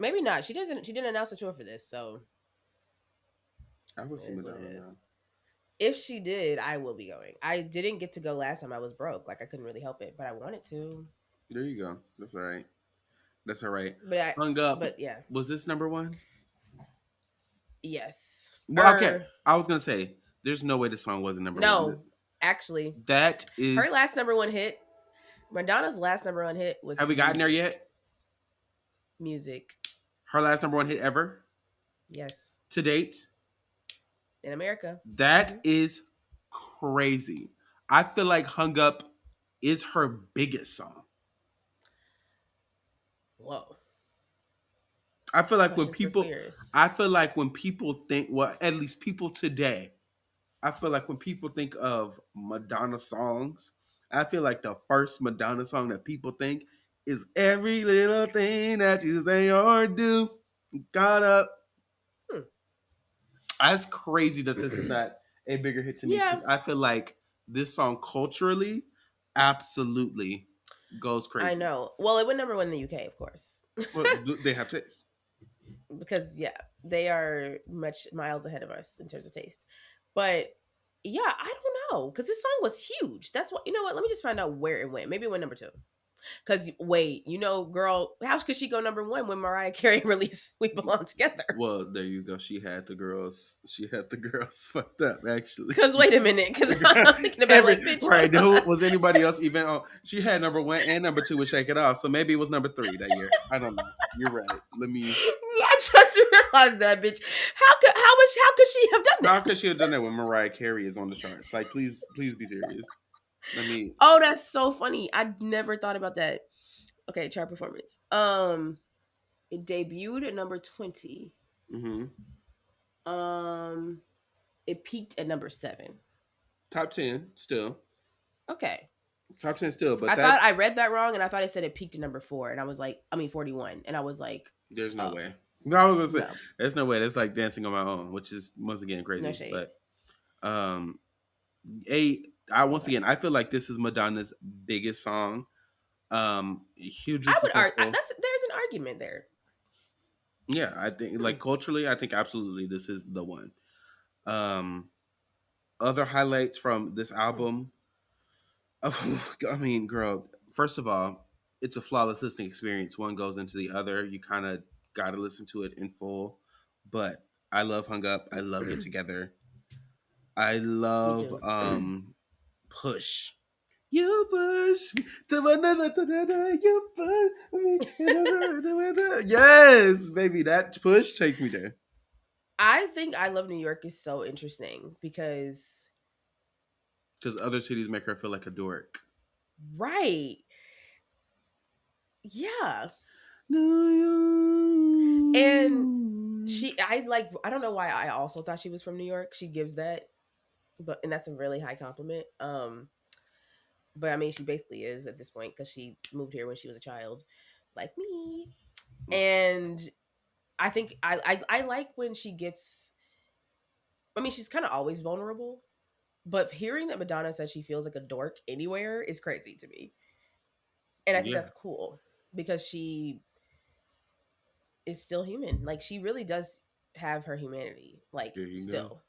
Maybe not. She doesn't. She didn't announce a tour for this, so I will it see is what it Madonna is. now. If she did, I will be going. I didn't get to go last time. I was broke. Like I couldn't really help it, but I wanted to. There you go. That's all right. That's all right. But I. Hung up. But yeah. Was this number one? Yes. Well, okay. I was gonna say, there's no way this song wasn't number one. No. Actually, That her is. last number one hit. Madonna's last number one hit was Have we gotten there music. yet? Music. Her last number one hit ever Yes. to date. In America. That is crazy. I feel like "Hung Up" is her biggest song. Whoa. I feel like when Questions for people, queers. I feel like when people think, well, at least people today, I feel like when people think of Madonna songs, I feel like the first Madonna song that people think is "Every Little Thing That You Say or Do." Got up. Hmm. That's crazy that this is not a bigger hit to me Yeah. because I feel like this song culturally absolutely goes I crazy. know. Well, it went number one in the UK, of course. Well, they have taste. Because yeah, they are much miles ahead of us in terms of taste. But yeah, I don't know because this song was huge. That's what you know. What? Let me just find out where it went. Maybe it went number two. Because wait, girl, how could she go number one when Mariah Carey released "We Belong Together"? Well, there you go. She had the girls. She had the girls fucked up. Actually, Because wait a minute, because I'm thinking about like, bitch, right? Who was anybody else even on? She had number one and number two with "Shake It Off," so maybe it was number three that year. I don't know. You're right. Let me. I just realized that, bitch. How could she have done How that? could she have done that when Mariah Carey is on the charts? Like, please, please be serious. Let me. Oh, that's so funny. I never thought about that. Okay, chart performance. It debuted at number 20. Mm-hmm. Um, it peaked at number 7. Top 10 still. Okay. Top 10 still, but I thought that I read that wrong, and I thought it said it peaked at number 4, and I was like, 41, and I was like, there's no oh way. No, I was gonna say no, there's no way. That's like dancing on my own, which is once again no crazy. shade. But um I once Okay. again I feel like this is Madonna's biggest song. Hugely I would argue successful. there's an argument there. Yeah, I think Hmm. like culturally, I think absolutely this is the one. Um Other highlights from this Hmm. album. Oh, I mean, girl, first of all, it's a flawless listening experience. One goes into the other. You kind of got to listen to it in full. But I love "Hung Up." I love "Get Together." I Me love too. "Push." You push me to another, you push me another. Yes, baby, that push takes me there. I think "I Love New York" is so interesting because Because other cities make her feel like a dork. right, yeah, and New York. I don't know why I also thought she was from New York. She gives that, and that's a really high compliment. But I mean, she basically is at this point because she moved here when she was a child, like me. And I think I like when she gets. I mean, she's kind of always vulnerable, but hearing that Madonna says she feels like a dork anywhere is crazy to me, and I think Yeah, that's cool because she is still human. Like she really does have her humanity. Like there you go. still.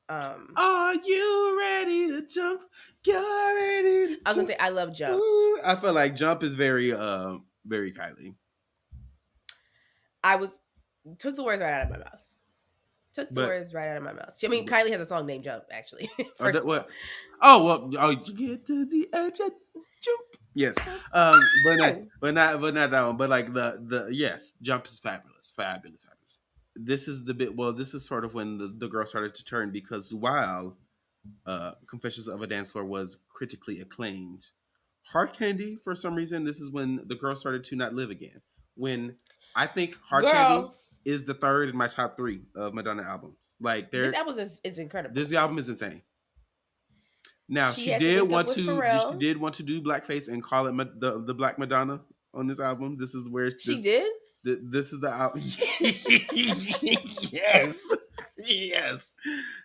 Um, Are you ready to jump? You're ready to I was gonna jump. say I love Jump. Ooh. I feel like "Jump" is very, very Kylie. I was took the words right out of my mouth. Took the But words right out of my mouth. I mean, Kylie has a song named Jump, actually. oh, First that of all, what? Oh well. Oh, you get to the edge of jump. Yes. Jump. But not that one. But like the yes, jump is fabulous, fabulous, fabulous. This is the bit. Well, this is sort of when the girl started to turn because while Confessions of a Dance Floor was critically acclaimed, Hard Candy for some reason this is when the girl started to not live again. When I think Hard Candy Girl, is the third in my top three of Madonna albums. Like this they're album is this incredible. album is insane. Now She had to link up with she Pharrell. did want to do blackface and call it the Black Madonna on this album. This is where She did. this is the album. Yes, yes.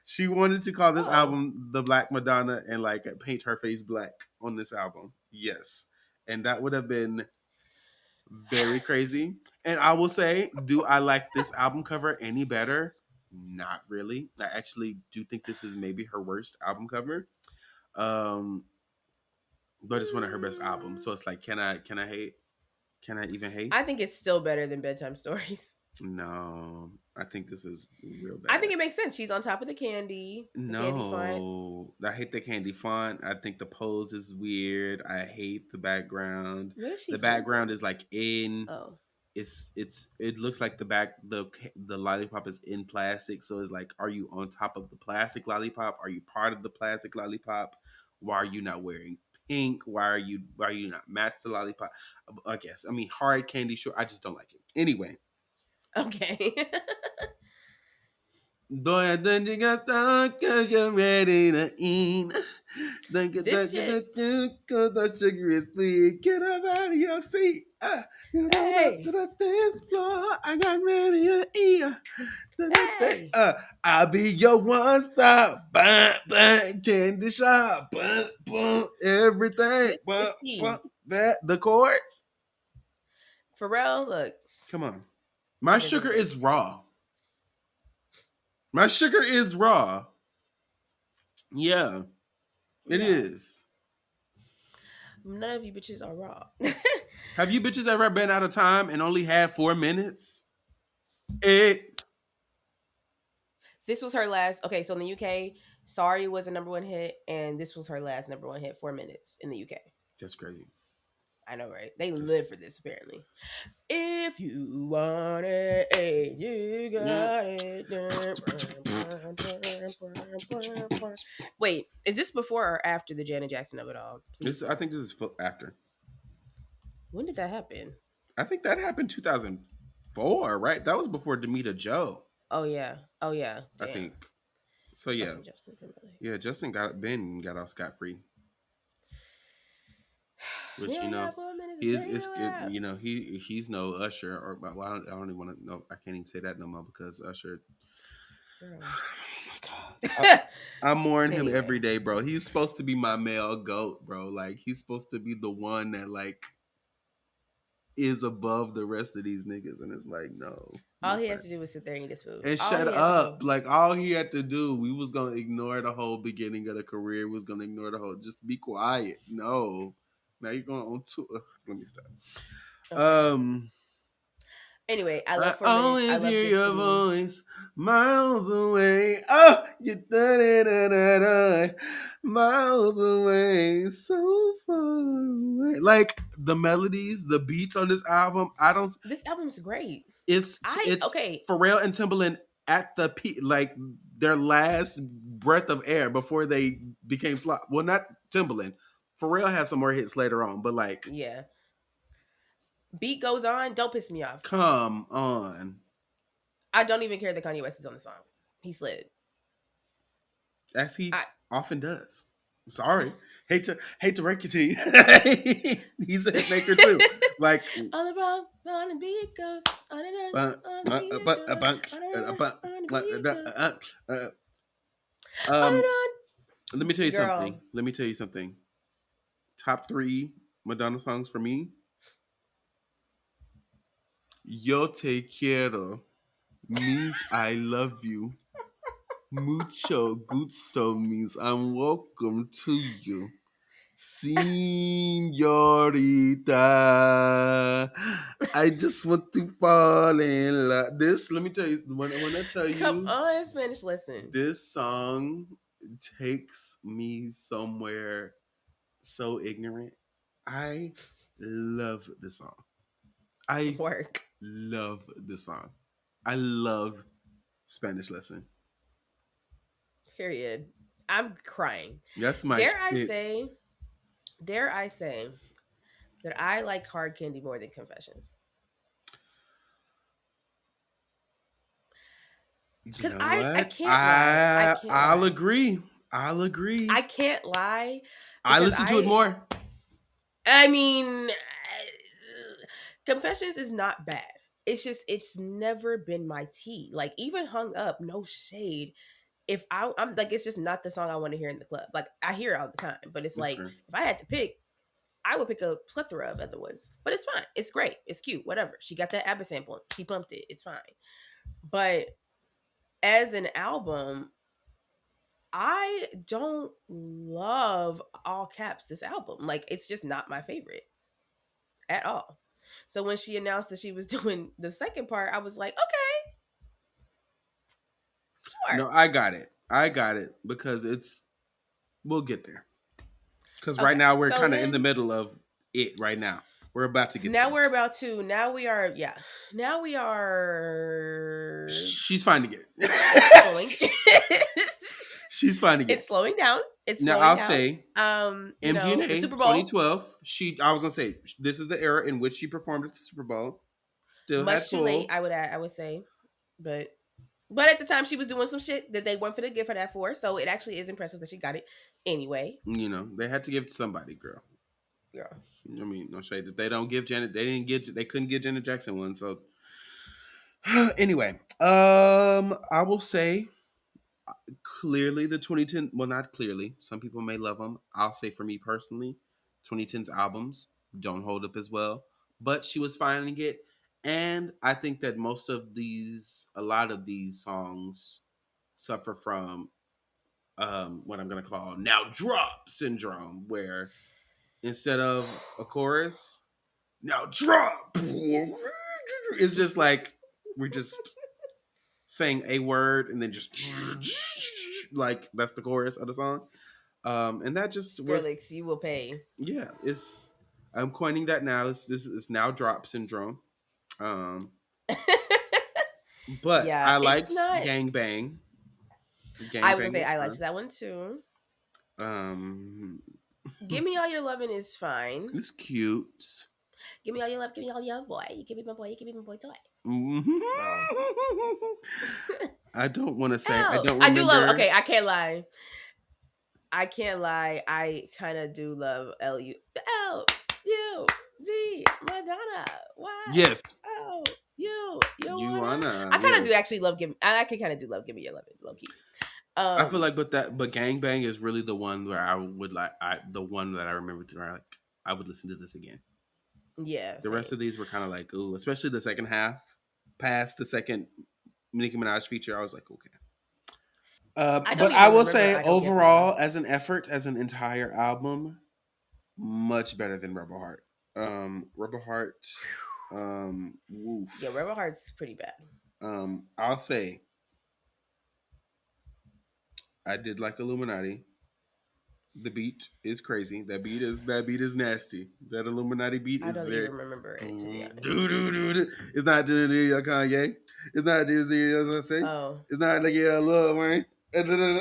She wanted to call this Oh, album the Black Madonna and like paint her face black on this album. Yes, and that would have been very crazy. And I will say, do I like this album cover any better? Not really. I actually do think this is maybe her worst album cover. Um, but it's one of her best albums. So it's like, can I hate? Can I even hate? I think it's still better than Bedtime Stories. No, I think this is real I bad. think it makes sense. She's on top of the candy font. No, I hate the candy font. I think the pose is weird. I hate the background. What is she The holding? background is like in. Oh, It looks like the lollipop is in plastic. So it's like, are you on top of the plastic lollipop? Are you part of the plastic lollipop? Why are you not wearing pink? Why are you not match the lollipop? I guess. I mean, hard candy. Sure, I just don't like it. Anyway. okay. Boy, I done you got stuck cause you're ready to eat. Don't get This stuck in shit. the juice cause the sugar is sweet. Get up out of your seat. You roll up to Hey, the dance floor. I got ready to eat. hey. I'll be your one stop. Bang, bang, candy shop. Bang, bang, everything. This Bang, is bang. tea. That, the chords. Pharrell, look, Come on. My it is what sugar it is is. raw. My sugar is raw. Yeah, it Yeah. is. None of you bitches are raw. Have you bitches ever been out of time and only had 4 minutes? It. This was her last. Okay, so in the UK, Sorry was a number one hit, and this was her last number one hit, 4 minutes in the UK. That's crazy. I know, right? They That's, live for this, apparently. If you want it, you yeah. got it. Wait, is this before or after the Janet Jackson of it all? Please I tell think me. this is after. When did that happen? I think that happened 2004, right? That was before Demita Joe. Oh yeah. Oh yeah. I Damn. think. So yeah, Fucking Justin Timberlake. yeah. Got off scot free, We which only got 4 minutes to he say it out. he's no Usher or well, I don't even want to know. I can't even say that no more because Usher. Girl. Oh my god. I mourn him every Anyway. day, bro. He's supposed to be my male goat, bro. Like he's supposed to be the one that like is above the rest of these niggas, and it's like no, All my he had friend. to do was sit there and eat his food. And All shut he had to do. up. Like all he had to do, we was gonna ignore the whole beginning of the career. We was gonna ignore the whole. Just be quiet. No, now you're going on tour. Let me stop. Okay. Um, Anyway, I I love 4 minutes. I always love hear Give to your Me. voice miles away. Oh, you done it, miles away, so far away. Like the melodies, the beats on this album, I don't. This album's great. It's Okay. Pharrell and Timbaland at the peak, like their last breath of air before they became flop. Well, not Timbaland. Pharrell had some more hits later on, but like, Yeah. Beat goes on. Don't piss me off. come on. I don't even care that Kanye West is on the song. He slid. As he I often does. Sorry, hate to break it to you. He's a hit maker too. Like, on the wrong on the beat goes on and uh, on the uh, beat uh, goes on and on the beat goes on um, and let me tell you on. something. Girl, Let me tell you something. Top three Madonna songs for me. Yo te quiero means I love you. Mucho gusto means I'm welcome to you. Senorita. I just want to fall in love. This, let me tell you, when I tell Come you, on, Spanish lesson. this song takes me somewhere so ignorant. I love this song. I Work. love this song. I love Spanish lesson. Period. I'm crying. That's my Dare I shit. say, dare I say that I like Hard Candy more than Confessions? You Because know I what? can't lie. I can't I'll lie. agree. I'll I agree. can't lie I because listen to it more. I mean, Confessions is not bad. It's just it's never been my tea. Like even hung up, no shade. If I'm like, it's just not the song I want to hear in the club. Like I hear it all the time, but it's That's like true. if I had to pick, I would pick a plethora of other ones. But it's fine. It's great. It's cute. Whatever. She got that ABBA sample. She pumped it. It's fine. But as an album, I don't love all caps this album. Like it's just not my favorite at all. So when she announced that she was doing the second part, I was like, okay, sure. No, I got it. I got it because it's we'll get there. Because right Okay. now we're So kind of in the then middle of it. Right now, we're about to get now there. we're about to now we are yeah. Now we are She's finding it's it. slowing. She's finding It's it. slowing down. It's Now slowing I'll down. say The MGNA Super Bowl, 2012. I was gonna say this is the era in which she performed at the Super Bowl. Still had much too late, pull. I would say. But at the time she was doing some shit that they weren't gonna give her that for. So it actually is impressive that she got it anyway. You know they had to give it to somebody, girl. Girl. I mean, no shade that they don't give Janet. They didn't get. They couldn't get Janet Jackson one. So anyway, I will say clearly the 2010. Well, not clearly. Some people may love them. I'll say for me personally, 2010's albums don't hold up as well. But she was finding it, and I think that a lot of these songs suffer from what I'm gonna call now drop syndrome, where instead of a chorus, now drop. It's just like we're just saying a word and then just like that's the chorus of the song. And that just was Skrillex, you will pay. yeah. It's I'm coining that now. It's now drop syndrome. Um, but Yeah, I it's liked not. Gang Bang. I Gang was gonna Bang say was I liked fun. that one too. Um, Give me all your loving is fine. it's cute. Give me all your love. Give me all your love, boy. You give me my boy. You give me my boy toy. Mhm. Girl. I don't want to say I Hell, don't I do love. remember. Okay, I can't lie. I can't lie. I kind of do love L-U-V Madonna. Why? Yes, Oh, you you wanna? wanna I kind of yes. do actually love give. I can kind of do love give me your loving low key. I feel Um, like, but Gang Bang is really the one where I would like the one that I remember to where like I would listen to this again. yeah, The rest same. of these were kind of like ooh, especially the second half, past the second Nicki Minaj feature. I was like okay. I don't But I even will remember. say I don't give a damn. overall, as an effort, as an entire album, much better than Rebel Heart. Rebel Heart, Yeah, woof. Rebel Heart's pretty bad. I'll say I did like Illuminati. The beat is crazy. That beat is nasty. That Illuminati beat I is don't very even remember it to be do honest. do do do. It's not do do Kanye. It's not do do as I say. Oh, It's not like yeah Lil Wayne.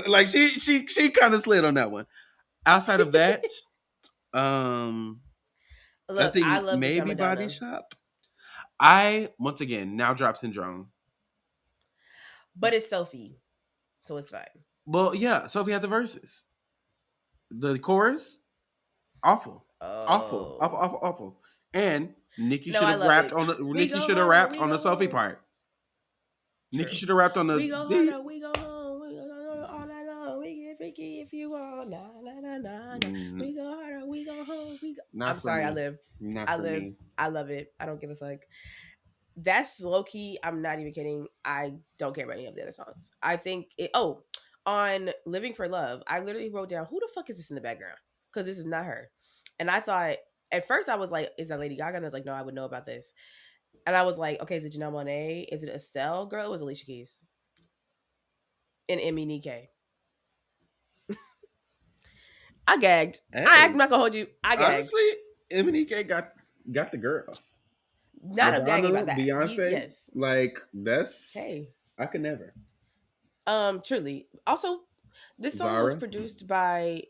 Like she kind of slid on that one. Outside of that, um, I look, I think love Bitch I'm maybe Body Madonna, Shop. I once again now drop syndrome. but it's Sophie, so it's fine. Well, yeah, Sophie had the verses. The chorus awful, awful, awful, Oh awful, awful. And Nikki no, should I have love rapped it. on the We Nikki go should have harder, rapped we on the go Sophie home. part. Nikki True. should have rapped on We go the harder, we go home. We go all night long. We get freaky if you want. Nah, nah, nah, nah, nah. mm, We go harder, we go home. We go. I'm not for sorry, I me. live. Not I for live. me. I love it. I don't give a fuck. That's low key. I'm not even kidding. I don't care about any of the other songs. I think it. Oh, on Living for Love, I literally wrote down who the fuck is this in the background. because this is not her. And I thought at first I was like, is that Lady Gaga? And I was like, no, I would know about this. And I was like, okay, is it Janelle Monáe? Is it Estelle? Girl, it was Alicia Keys and Emmy Nikkei. I gagged. I'm Hey, not gonna hold you. I gagged. honestly, Emanike got the girls. Not a gagging Madonna, about that. He's Beyonce, yes. like that's Hey. I could never. Truly. Also, this song was Zara, produced by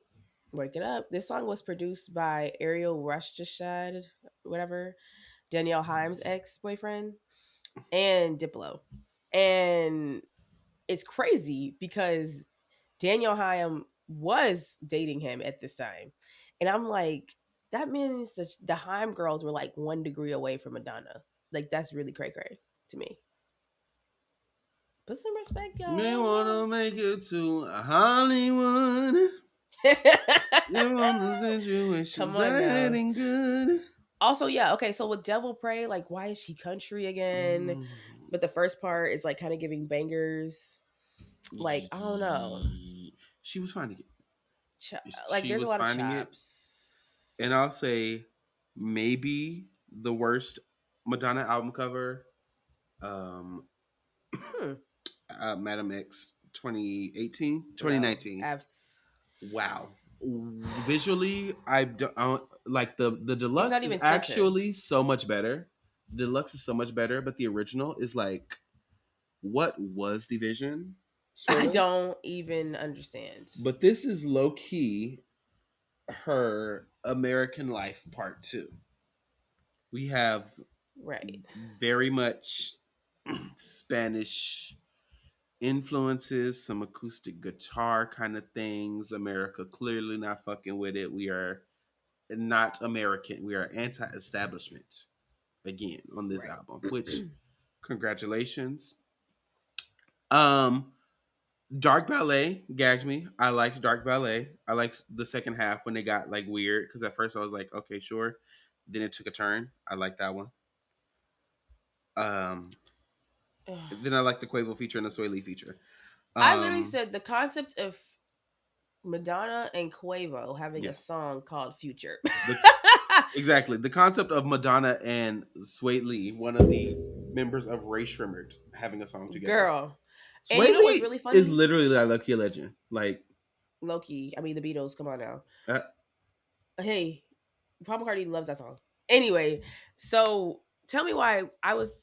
Wake It Up. This song was produced by Ariel Rushdashad, whatever, Danielle Haim's ex-boyfriend, and Diplo. And it's crazy because Danielle Haim was dating him at this time. And I'm like, that means that the Haim girls were like 1 degree away from Madonna. Like, that's really cray cray to me. Put some respect, may y'all. wanna make it to Hollywood. You're on the situation Come on bad now. and good. Also, yeah, okay, so with Devil Pray, like, why is she country again? Mm. But the first part is like kind of giving bangers. Like, I don't know. She was finding it. Like, She there's a was lot of finding it, and chops. I'll say maybe the worst Madonna album cover. Um, Hmm. Madam X 2018, No, 2019. abs. Wow. Visually, I don't like the It's not deluxe is even center. actually so much better. The deluxe is so much better, but the original is like, what was the vision, sort I of. don't even understand. But this is low key her American Life Part Two. We have Right. very much Spanish influences, some acoustic guitar kind of things. America clearly not fucking with it. We are not American. We are anti-establishment again on this Right. album, which congratulations. Um Dark Ballet gagged me. I liked Dark Ballet. I liked the second half when they got like weird because at first I was like, okay, sure. Then it took a turn. I like that one. Um then I like the Quavo feature and the Sway Lee feature. I literally Um said the concept of Madonna and Quavo having a yes. song called Future. The exactly. The concept of Madonna and Sway Lee, one of the members of Ray Shrimmert, having a song together. Girl. And Sway you know what's Lee really is funny? literally like Lucky Legend. Like Loki. I mean, the Beatles. Come on now. uh, Hey, Paul McCartney loves that song. Anyway, so tell me why I was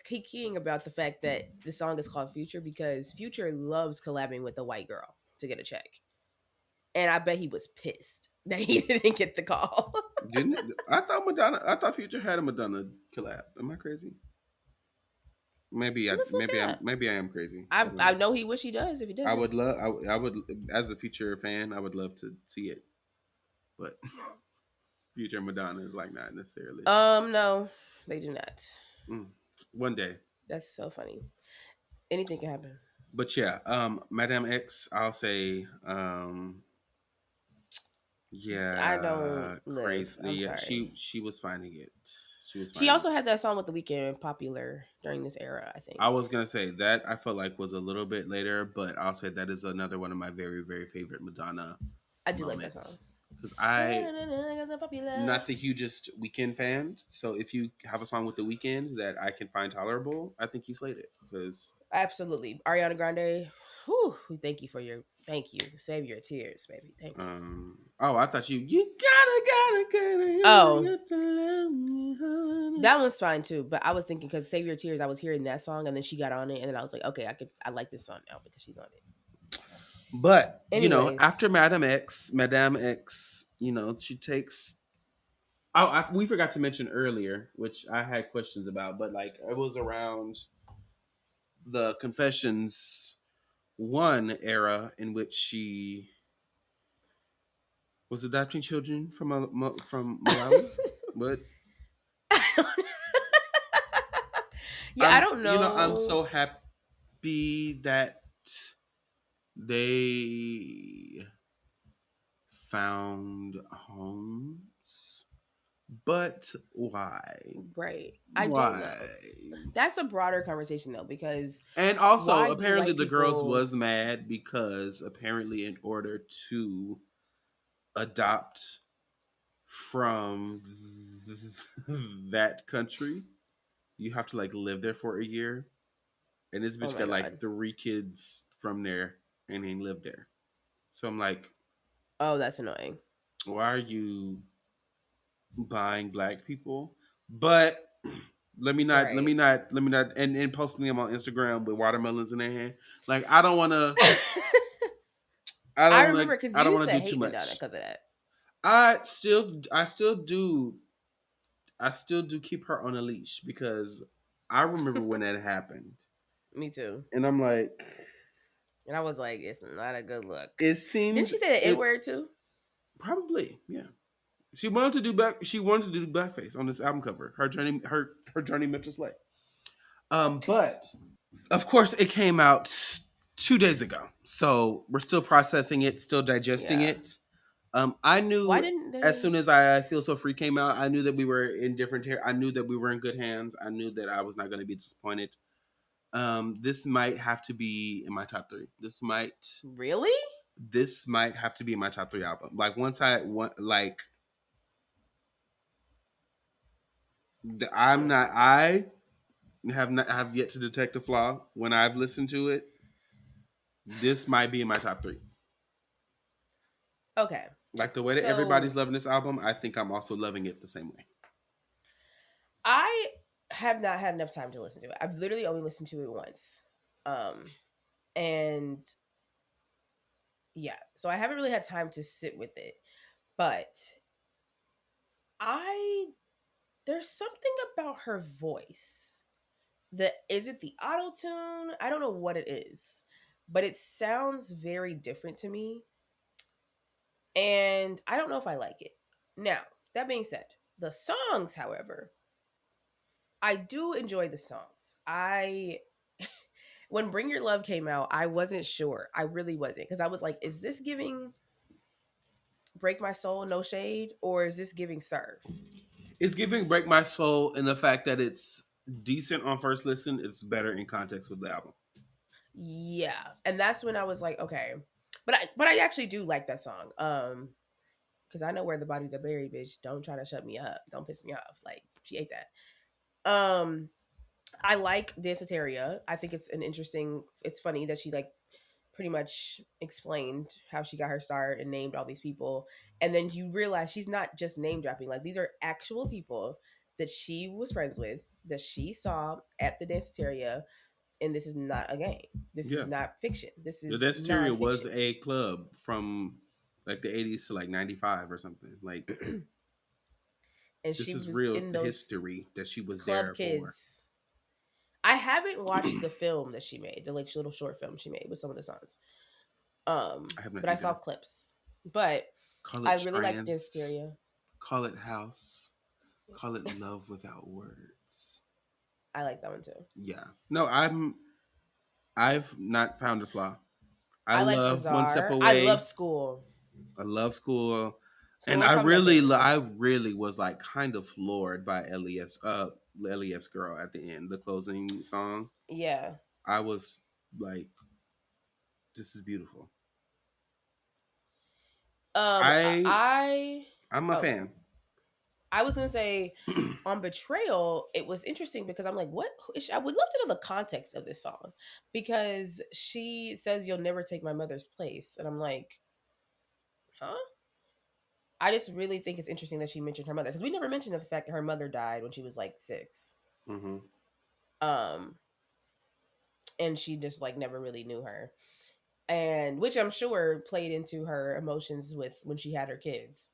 keying about the fact that the song is called Future because Future loves collabing with a white girl to get a check, and I bet he was pissed that he didn't get the call. didn't it? I thought Madonna. I thought Future had a Madonna collab. Am I crazy? Let's look it up. Maybe I am crazy. I I don't I know. know he wish he does if he I doesn't. would love. I would as a Future fan. I would love to see it, but Future and Madonna is like not necessarily. No, they do not. Mm, one day. That's so funny. Anything can happen. But yeah, Madame X. I'll say. I don't Yeah, live. crazy. I'm Yeah, sorry. she was finding it. She was She finding also it. had that song with the weekend popular during this era, I I think. was gonna say that I felt like was a little bit later, but I'll say that is another one of my very very favorite Madonna I do like that song. moments because I Cause I'm popular. not the hugest Weekend fan. So if you have a song with the Weekend that I can find tolerable, I think you slayed it because Absolutely. Ariana Grande, whew, we thank you for your thank you. Save your tears, baby. Thank you. oh I thought you Oh, got to love me, honey. that one's fine too. But I was thinking because Save Your Tears, I was hearing that song and then she got on it, and then I was like, okay, I like this song now because she's on it. But Anyways, after Madame X, she takes. Oh, we forgot to mention earlier, which I had questions about, but like it was around the Confessions one era in which she was adopting children from from Malawi. But yeah, I don't I'm know. so happy that they found homes. But why? Right. I don't Why? know. That's a broader conversation though, because And also, why do apparently, white the girls people was mad because apparently, in order to adopt from that country, you have to like live there for a year. And this Oh bitch my got like god. 3 kids from there and ain't lived there. So I'm like, Oh, that's annoying. why are you buying black people? But Right. let me not, and posting them on Instagram with watermelons in their hand. Like I remember because I you don't used want to to do too hate Madonna much. because of that. I still do I still do keep her on a leash because I remember when that happened, Me too. and I'm like, And I was like, it's not a good look. it Didn't seemed she say the N it word too? probably, yeah. She wanted to do blackface on this album cover. Her journey meant to slay. But of course, it came out 2 days ago, so we're still processing it, still digesting Yeah. it. I Why knew didn't as they? soon as I Feel So Free came out, I knew that we were in I knew that we were in good hands. I knew that I was not going to be disappointed. This might have to be in my top three. Really? This might have to be in my top three album. Like once I want, like I'm Hmm. not. I have yet to detect a flaw when I've listened to it. This might be in my top three. Okay. Like the way that everybody's So loving this album, I think I'm also loving it the same way. I have not had enough time to listen to it. I've literally only listened to it once. Um, and yeah, so I haven't really had time to sit with it. But I there's something about her voice that is it the auto tune? I don't know what it is, but it sounds very different to me, and I don't know if I like it. Now, that being said, the songs, however, I do enjoy the songs. I when Bring Your Love came out, I wasn't sure. I really wasn't because I was like, is this giving Break My Soul no shade or is this giving Serve? It's giving Break My Soul in the fact that it's decent on first listen. It's better in context with the album. Yeah. And that's when I was like, okay. But I actually do like that song. Because I know where the bodies are buried, bitch. Don't try to shut me up. Don't piss me off. Like she ate that. I like Danceteria. I think it's an interesting. It's funny that she like pretty much explained how she got her start and named all these people, and then you realize she's not just name dropping. Like these are actual people that she was friends with, that she saw at the Danceteria, and this is not a game. This is Yeah. not fiction. This The is Desteria was nonfiction. a club from like the 80s to like 95 or something. Like And this she is was real in those history that she was club there for. kids. I haven't watched the film that she made, the like little short film she made with some of the songs. I have not But I saw either. clips. But Call I it really like trance, Danceteria. call it house, call it love without words. I like that one too. Yeah. No, I've not found a flaw. I I like love One Step Bizarre. I love Away. School. I love School. And School is probably my favorite I too. really was like kind of floored by LES girl at the end, the closing song. Yeah. I was like, this is beautiful. Um. I I. I'm a Oh, fan. I was gonna say on Betrayal. It was interesting because I'm like, what? I would love to know the context of this song because she says you'll never take my mother's place, and I'm like, huh? I just really think it's interesting that she mentioned her mother because we never mentioned the fact that her mother died when she was like 6. Hmm. Um, and she just like never really knew her, and which I'm sure played into her emotions with when she had her kids.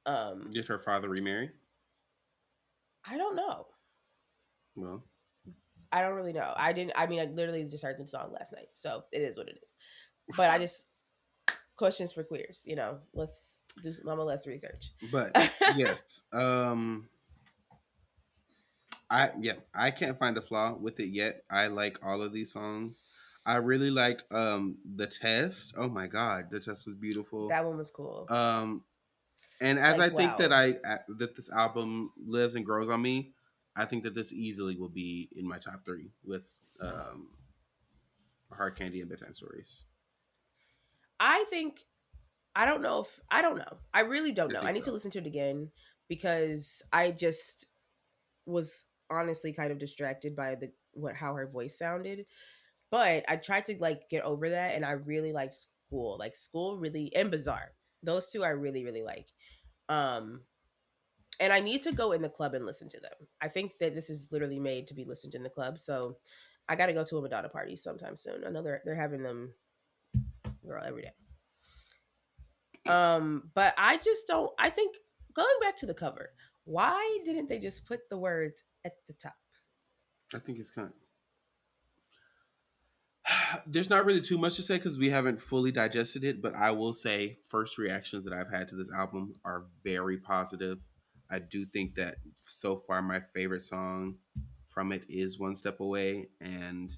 Um, Did her father remarry? I don't know. Well, I don't really know. I didn't. I mean, I literally just heard the song last night, so it is what it is. But I just questions for queers. You know, let's do some mama less research. but yes. I can't find a flaw with it yet. I like all of these songs. I really liked The Test. Oh my god, The Test was beautiful. That one was cool. Um and as Like I think that wow. that this album lives and grows on me, I think that this easily will be in my top 3 with Hard Candy and Bedtime Stories. I think I don't know. I really don't I know. I think need to so. listen to it again because I just was honestly kind of distracted by the what how her voice sounded. But I tried to like get over that, and I really liked School. Like School really and Bizarre. Those two I really really like. Um, and I need to go in the club and listen to them. I think that this is literally made to be listened in the club. So I got to go to a Madonna party sometime soon. I know they're having them girl every day. But I just don't. I think going back to the cover, why didn't they just put the words at the top? I think it's kind. There's not really too much to say because we haven't fully digested it, but I will say first reactions that I've had to this album are very positive. I do think that so far my favorite song from it is One Step Away and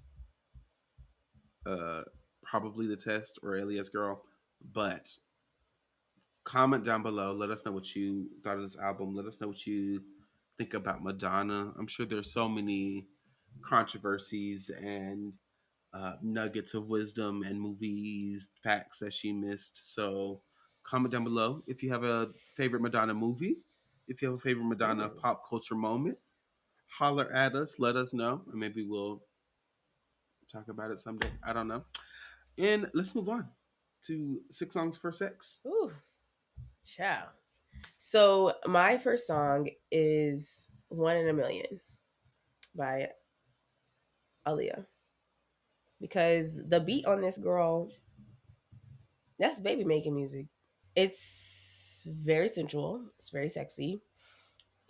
uh probably The Test or Alias Girl. But comment down below. Let us know what you thought of this album. Let us know what you think about Madonna. I'm sure there's so many controversies and nuggets of wisdom and movies, facts that she missed. So comment down below if you have a favorite Madonna movie, if you have a favorite Madonna Hmm. pop culture moment. Holler at us, let us know, and maybe we'll talk about it someday. I don't know. And let's move on to Six Songs for Sex. Ooh, ciao. So my first song is "One in a Million" by Aaliyah because the beat on this girl, that's baby making music. It's very sensual. It's very sexy.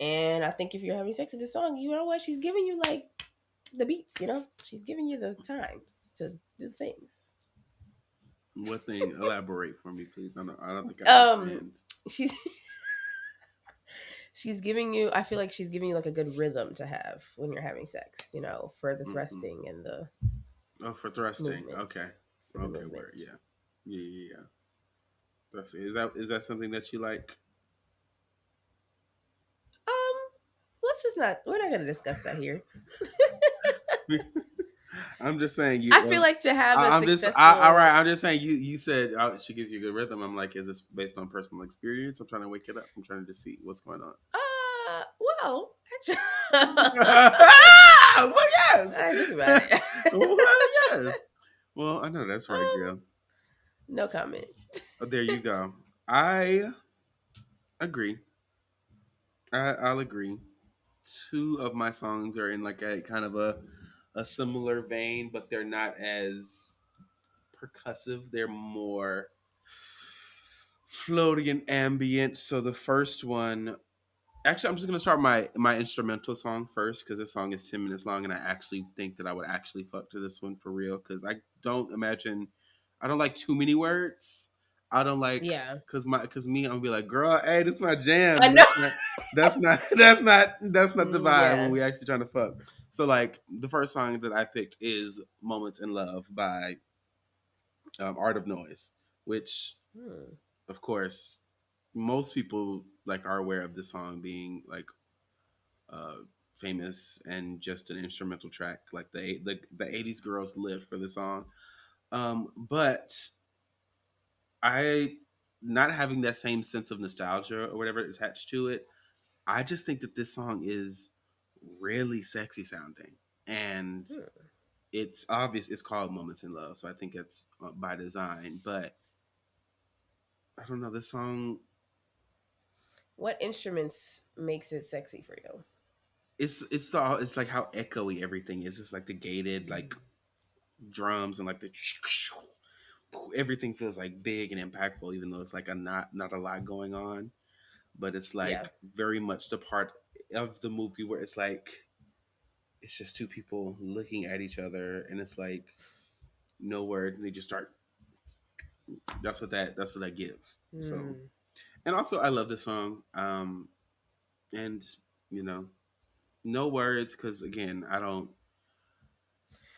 And I think if you're having sex with this song, you know what? She's giving you like the beats, you know? She's giving you the times to do things. What thing? Elaborate for me, please. I don't think I Um, understand. she's she's giving you I feel like she's giving you like a good rhythm to have when you're having sex, you know, for the Hmm. thrusting and the Oh, for thrusting. movement. Okay. For the Okay. Word. movement. Yeah. Yeah. Yeah. Yeah. Thrusting. Is that something that you like? Um, let's just not we're not gonna discuss that here. I'm just saying I you. feel like to have a I'm just. All right. successful I'm just saying you. You said she gives you a good rhythm. I'm like, is this based on personal experience? I'm trying to wake it up. I'm trying to just see what's going on. well, actually Well, yes. I think about it. Well, yes. Well, I know that's right, um, girl. no comment. Oh, there you go. I agree. I'll agree. Two of my songs are in like a kind of a similar vein, but they're not as percussive. They're more floaty and ambient. So the first one, actually, I'm just gonna start my instrumental song first because this song is 10 minutes long, and I actually think that I would actually fuck to this one for real because I don't like too many words. I don't like Yeah. because me, I'm gonna be like, girl, hey, this is my jam, I and know. that's not the vibe when Yeah. we actually trying to fuck. So like the first song that I picked is "Moments in Love" by Art of Noise, which Hmm. of course most people like are aware of the song being like uh famous and just an instrumental track like the 80s girls live for the song, but I not having that same sense of nostalgia or whatever attached to it, I just think that this song is really sexy sounding, and Hmm. it's obvious it's called Moments in Love, so I think it's by design. But I don't know, this song, What instruments makes it sexy for you? it's like how echoey everything is. It's like the gated like drums and like the everything feels like big and impactful, even though it's like a not a lot going on. But it's Yeah. like very much the part of the movie where it's like it's just two people looking at each other, and it's like no word, and they just start. That's what that gives. So, Hmm. and also I love this song. And you know, no words because again, I don't.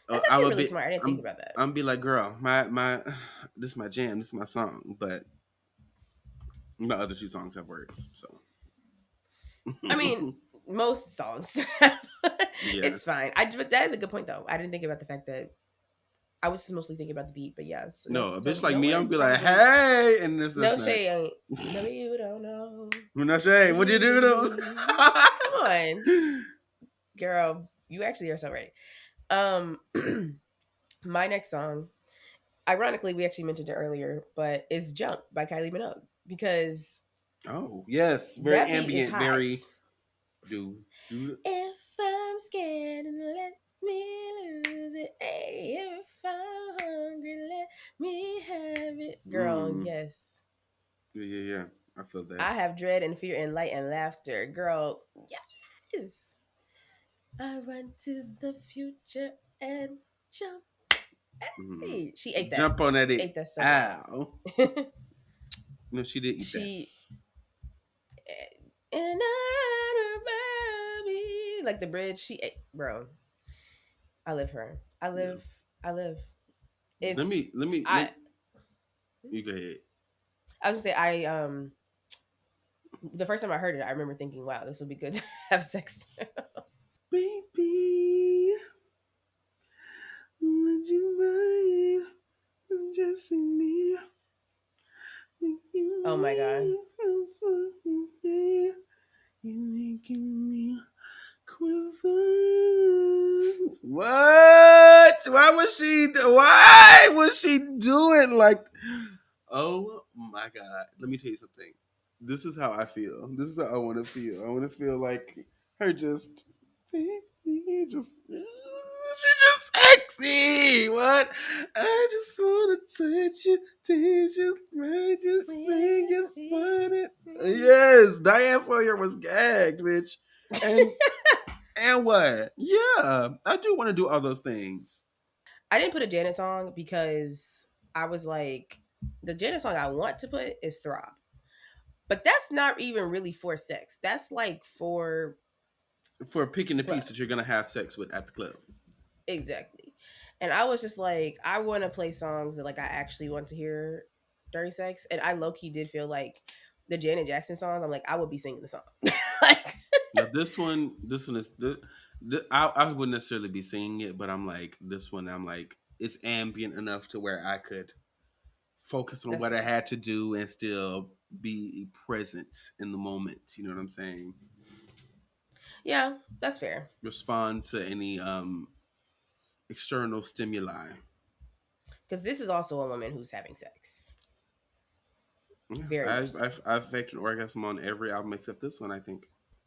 That's I'm actually a really bit. smart. I didn't think I'm. about that. I'm be like, girl, my, this is my jam. This is my song. But my other two songs have words. So, I mean, most songs. yeah. It's fine. But that is a good point though. I didn't think about the fact that I was just mostly thinking about the beat, but yes, no, No, a bitch like no me, I'm words be like, probably. hey, and this that's No not. shade ain't. Maybe you don't know When I say, what what you you do really though? need. Come on, girl. You actually are so right. Um, my next song, ironically, we actually mentioned it earlier, but is "Jump" by Kylie Minogue because Oh yes, very that beat is ambient, hot. very do do. If I'm scared, let me lose it. Hey, if I'm hungry, let me have it. Girl, Mm, yes. yeah, yeah, yeah. I feel that. I have dread and fear and light and laughter. Girl, yes. I run to the future and jump. Mm. Hey, she ate that. Jump on at it. Ate that so bad. Ow. No, she did eat that. she and I baby like the bridge. She ate, bro. I live for her. I Yeah. live. I live. Let It's me let me I. let you go ahead. I was gonna say I. The first time I heard it, I remember thinking, "Wow, this would be good to have sex to." Baby, would you mind undressing me? Make Oh my god. you feel so good. You're making me quiver. What? Why was she doing like? Oh my god! Let me tell you something. This is how I feel. This is how I want to feel. I want to feel like her just, she just sexy. What? I just want to touch you, tease you, ride you, bring you, put it. Yes, Diane Sawyer was gagged, bitch. And and what? Yeah, I do want to do all those things. I didn't put a Janet song because I was like, the Janet song I want to put is Throb. But that's not even really for sex. That's like for For picking the the club. piece that you're gonna have sex with at the club. Exactly. And I was just like, I want to play songs that like I actually want to hear during sex. And I low key did feel like the Janet Jackson songs, I'm like, I would be singing the song. Like, Now this one is I wouldn't necessarily be singing it, but I'm like this one. I'm like it's ambient enough to where I could focus on that's what I fair. had to do and still be present in the moment. You know what I'm saying? Yeah, that's fair. Respond to any external stimuli. Because this is also a woman who's having sex. Yeah, Very much so. I've faked an orgasm on every album except this one. I think.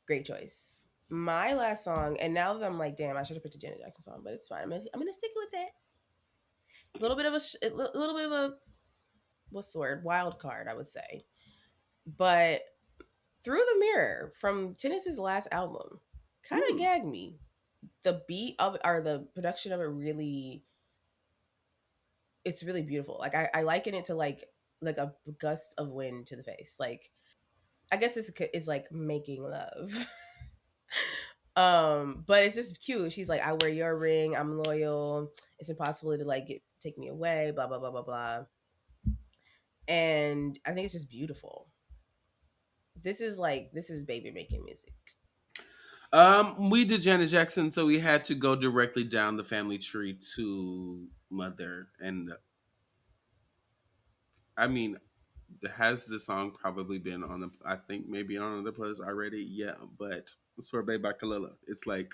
Great choice. My last song, and now that I'm like, damn, I should have picked a Janet Jackson song, but it's fine. I'm gonna stick with that. A little bit of a little bit of a what's the word, wild card, I would say. But Through the Mirror from Tennis's last album kind of Hmm. gagged me. The beat of it, or the production of it, really, it's really beautiful. Like I liken it to like a gust of wind to the face. Like I guess this is like making love. But it's just cute. She's like, I wear your ring, I'm loyal, it's impossible to like take me away, blah blah blah blah blah. And I think it's just beautiful. This is baby making music. We did Janet Jackson, so we had to go directly down the family tree to Mother, and I mean, has the song probably been on the? I think maybe on the playlist already. Yeah, but Sorbet by Kalila. It's like,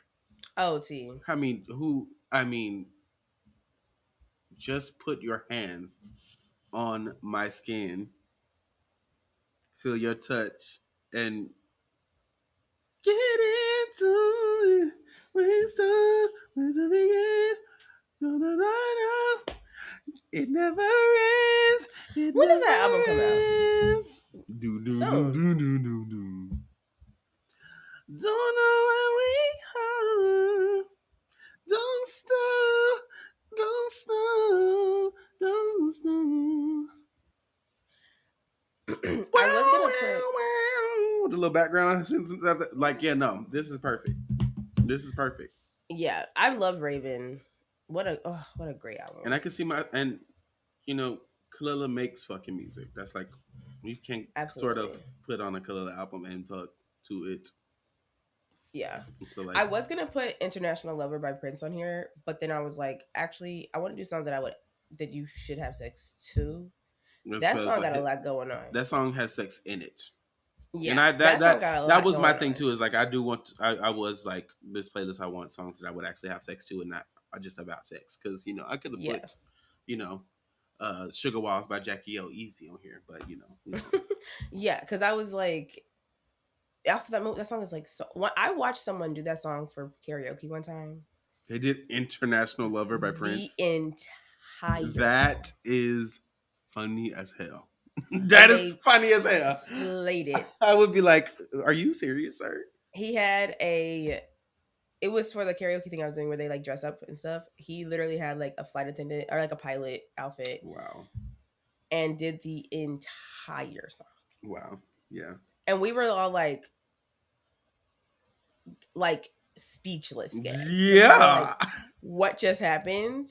Oh, T. I mean, who? I mean, just put your hands on my skin, feel your touch, and get into it. We start with the begin. No, no, no, no. It never ends. It When does that album come out? never ends. Do do do Soon. do do do do. Don't know where we are. Don't stop. Don't stop. Don't stop. I was Wow, gonna put wow, wow. The little background, like, yeah, no, this is perfect. This is perfect. yeah, I love Raven. What a great And I album. can see and you know, Kalila makes fucking music. That's like you can sort of Absolutely. put on a Kalila album and fuck to it. Yeah. So like I was gonna put International Lover by Prince on here, but then I was like, actually, I want to do songs that you should have sex to. as That far as song like got a lot going on. that song has sex in it. And Yeah, I that song got a that lot was my going thing on. too. Is like I do want I was like this playlist. I want songs that I would actually have sex to, and not just about sex. Because I could have Yeah. put you know Sugar Walls by Jackie O Easy on here, but we don't. Yeah, because I was like, also that song is like so. I watched someone do that song for karaoke one time. They did International Lover by The Prince. entire That song, is funny as hell. and That is they funny as hell. slayed it. I would be like, "Are you serious, sir?" He had a. It was for the karaoke thing I was doing where they like dress up and stuff. He literally had like a flight attendant or like a pilot outfit Wow, and did the entire song. wow, yeah, And we were all like speechless gagged because we were yeah. like, what just happened?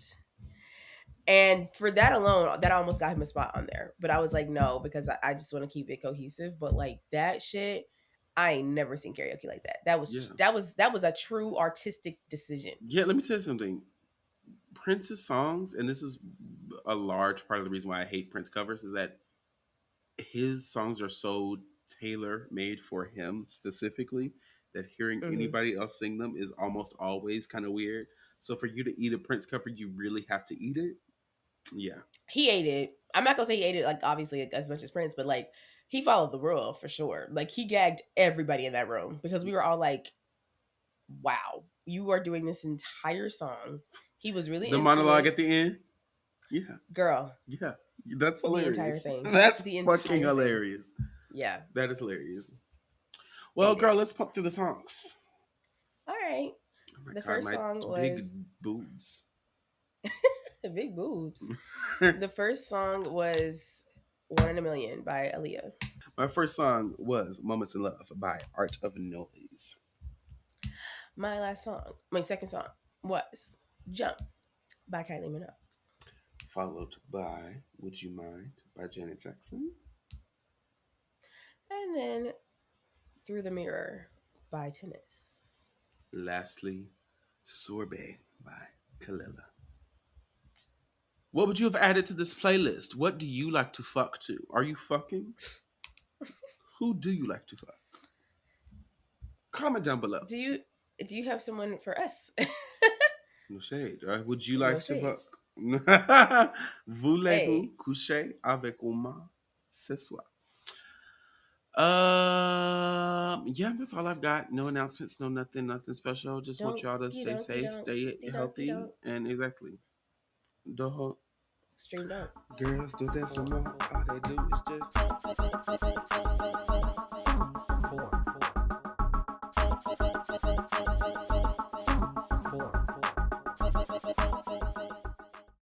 And for that alone, that almost got him a spot on there. But I was like, no, because I just want to keep it cohesive. But like that shit, I ain't never seen karaoke like that. Yeah. That was a true artistic decision. Yeah, let me tell you something. Prince's songs, and this is a large part of the reason why I hate Prince covers, is that his songs are so tailor made for him specifically that hearing Hmm. anybody else sing them is almost always kind of weird. So for you to eat a Prince cover, you really have to eat it. Yeah. He ate it. I'm not gonna say he ate it like obviously as much as Prince, but like he followed the rule for sure. Like he gagged everybody in that room because we were all like, wow, you are doing this entire song. He was really The into monologue it. at the end. Yeah. Girl, Yeah. That's the entire hilarious. thing. That's The fucking entire thing. hilarious. Yeah, That is hilarious. Well, ate girl, it. let's pump through the songs. All right. Oh my The god, first my song big was boobs. Big Boobs. The first song was One in a Million by Aaliyah. My first song was Moments in Love by Art of Noise. My second song was Jump by Kylie Minogue. Followed by Would You Mind by Janet Jackson. And then Through the Mirror by Tennis. Lastly, Sorbet by Kalila. What would you have added to this playlist? What do you like to fuck to? Are you fucking? Who do you like to fuck? Comment down below. Do you have someone for us? No shade. Would you No like to shade. fuck? Voulez-vous Hey, coucher avec moi ce soir? Yeah, that's all I've got. No announcements, no nothing, nothing special. Just want don't y'all to you stay don't you safe, don't stay you don't you healthy, don't and exactly. The whole stream don't. girls do this some more. All they do is just 4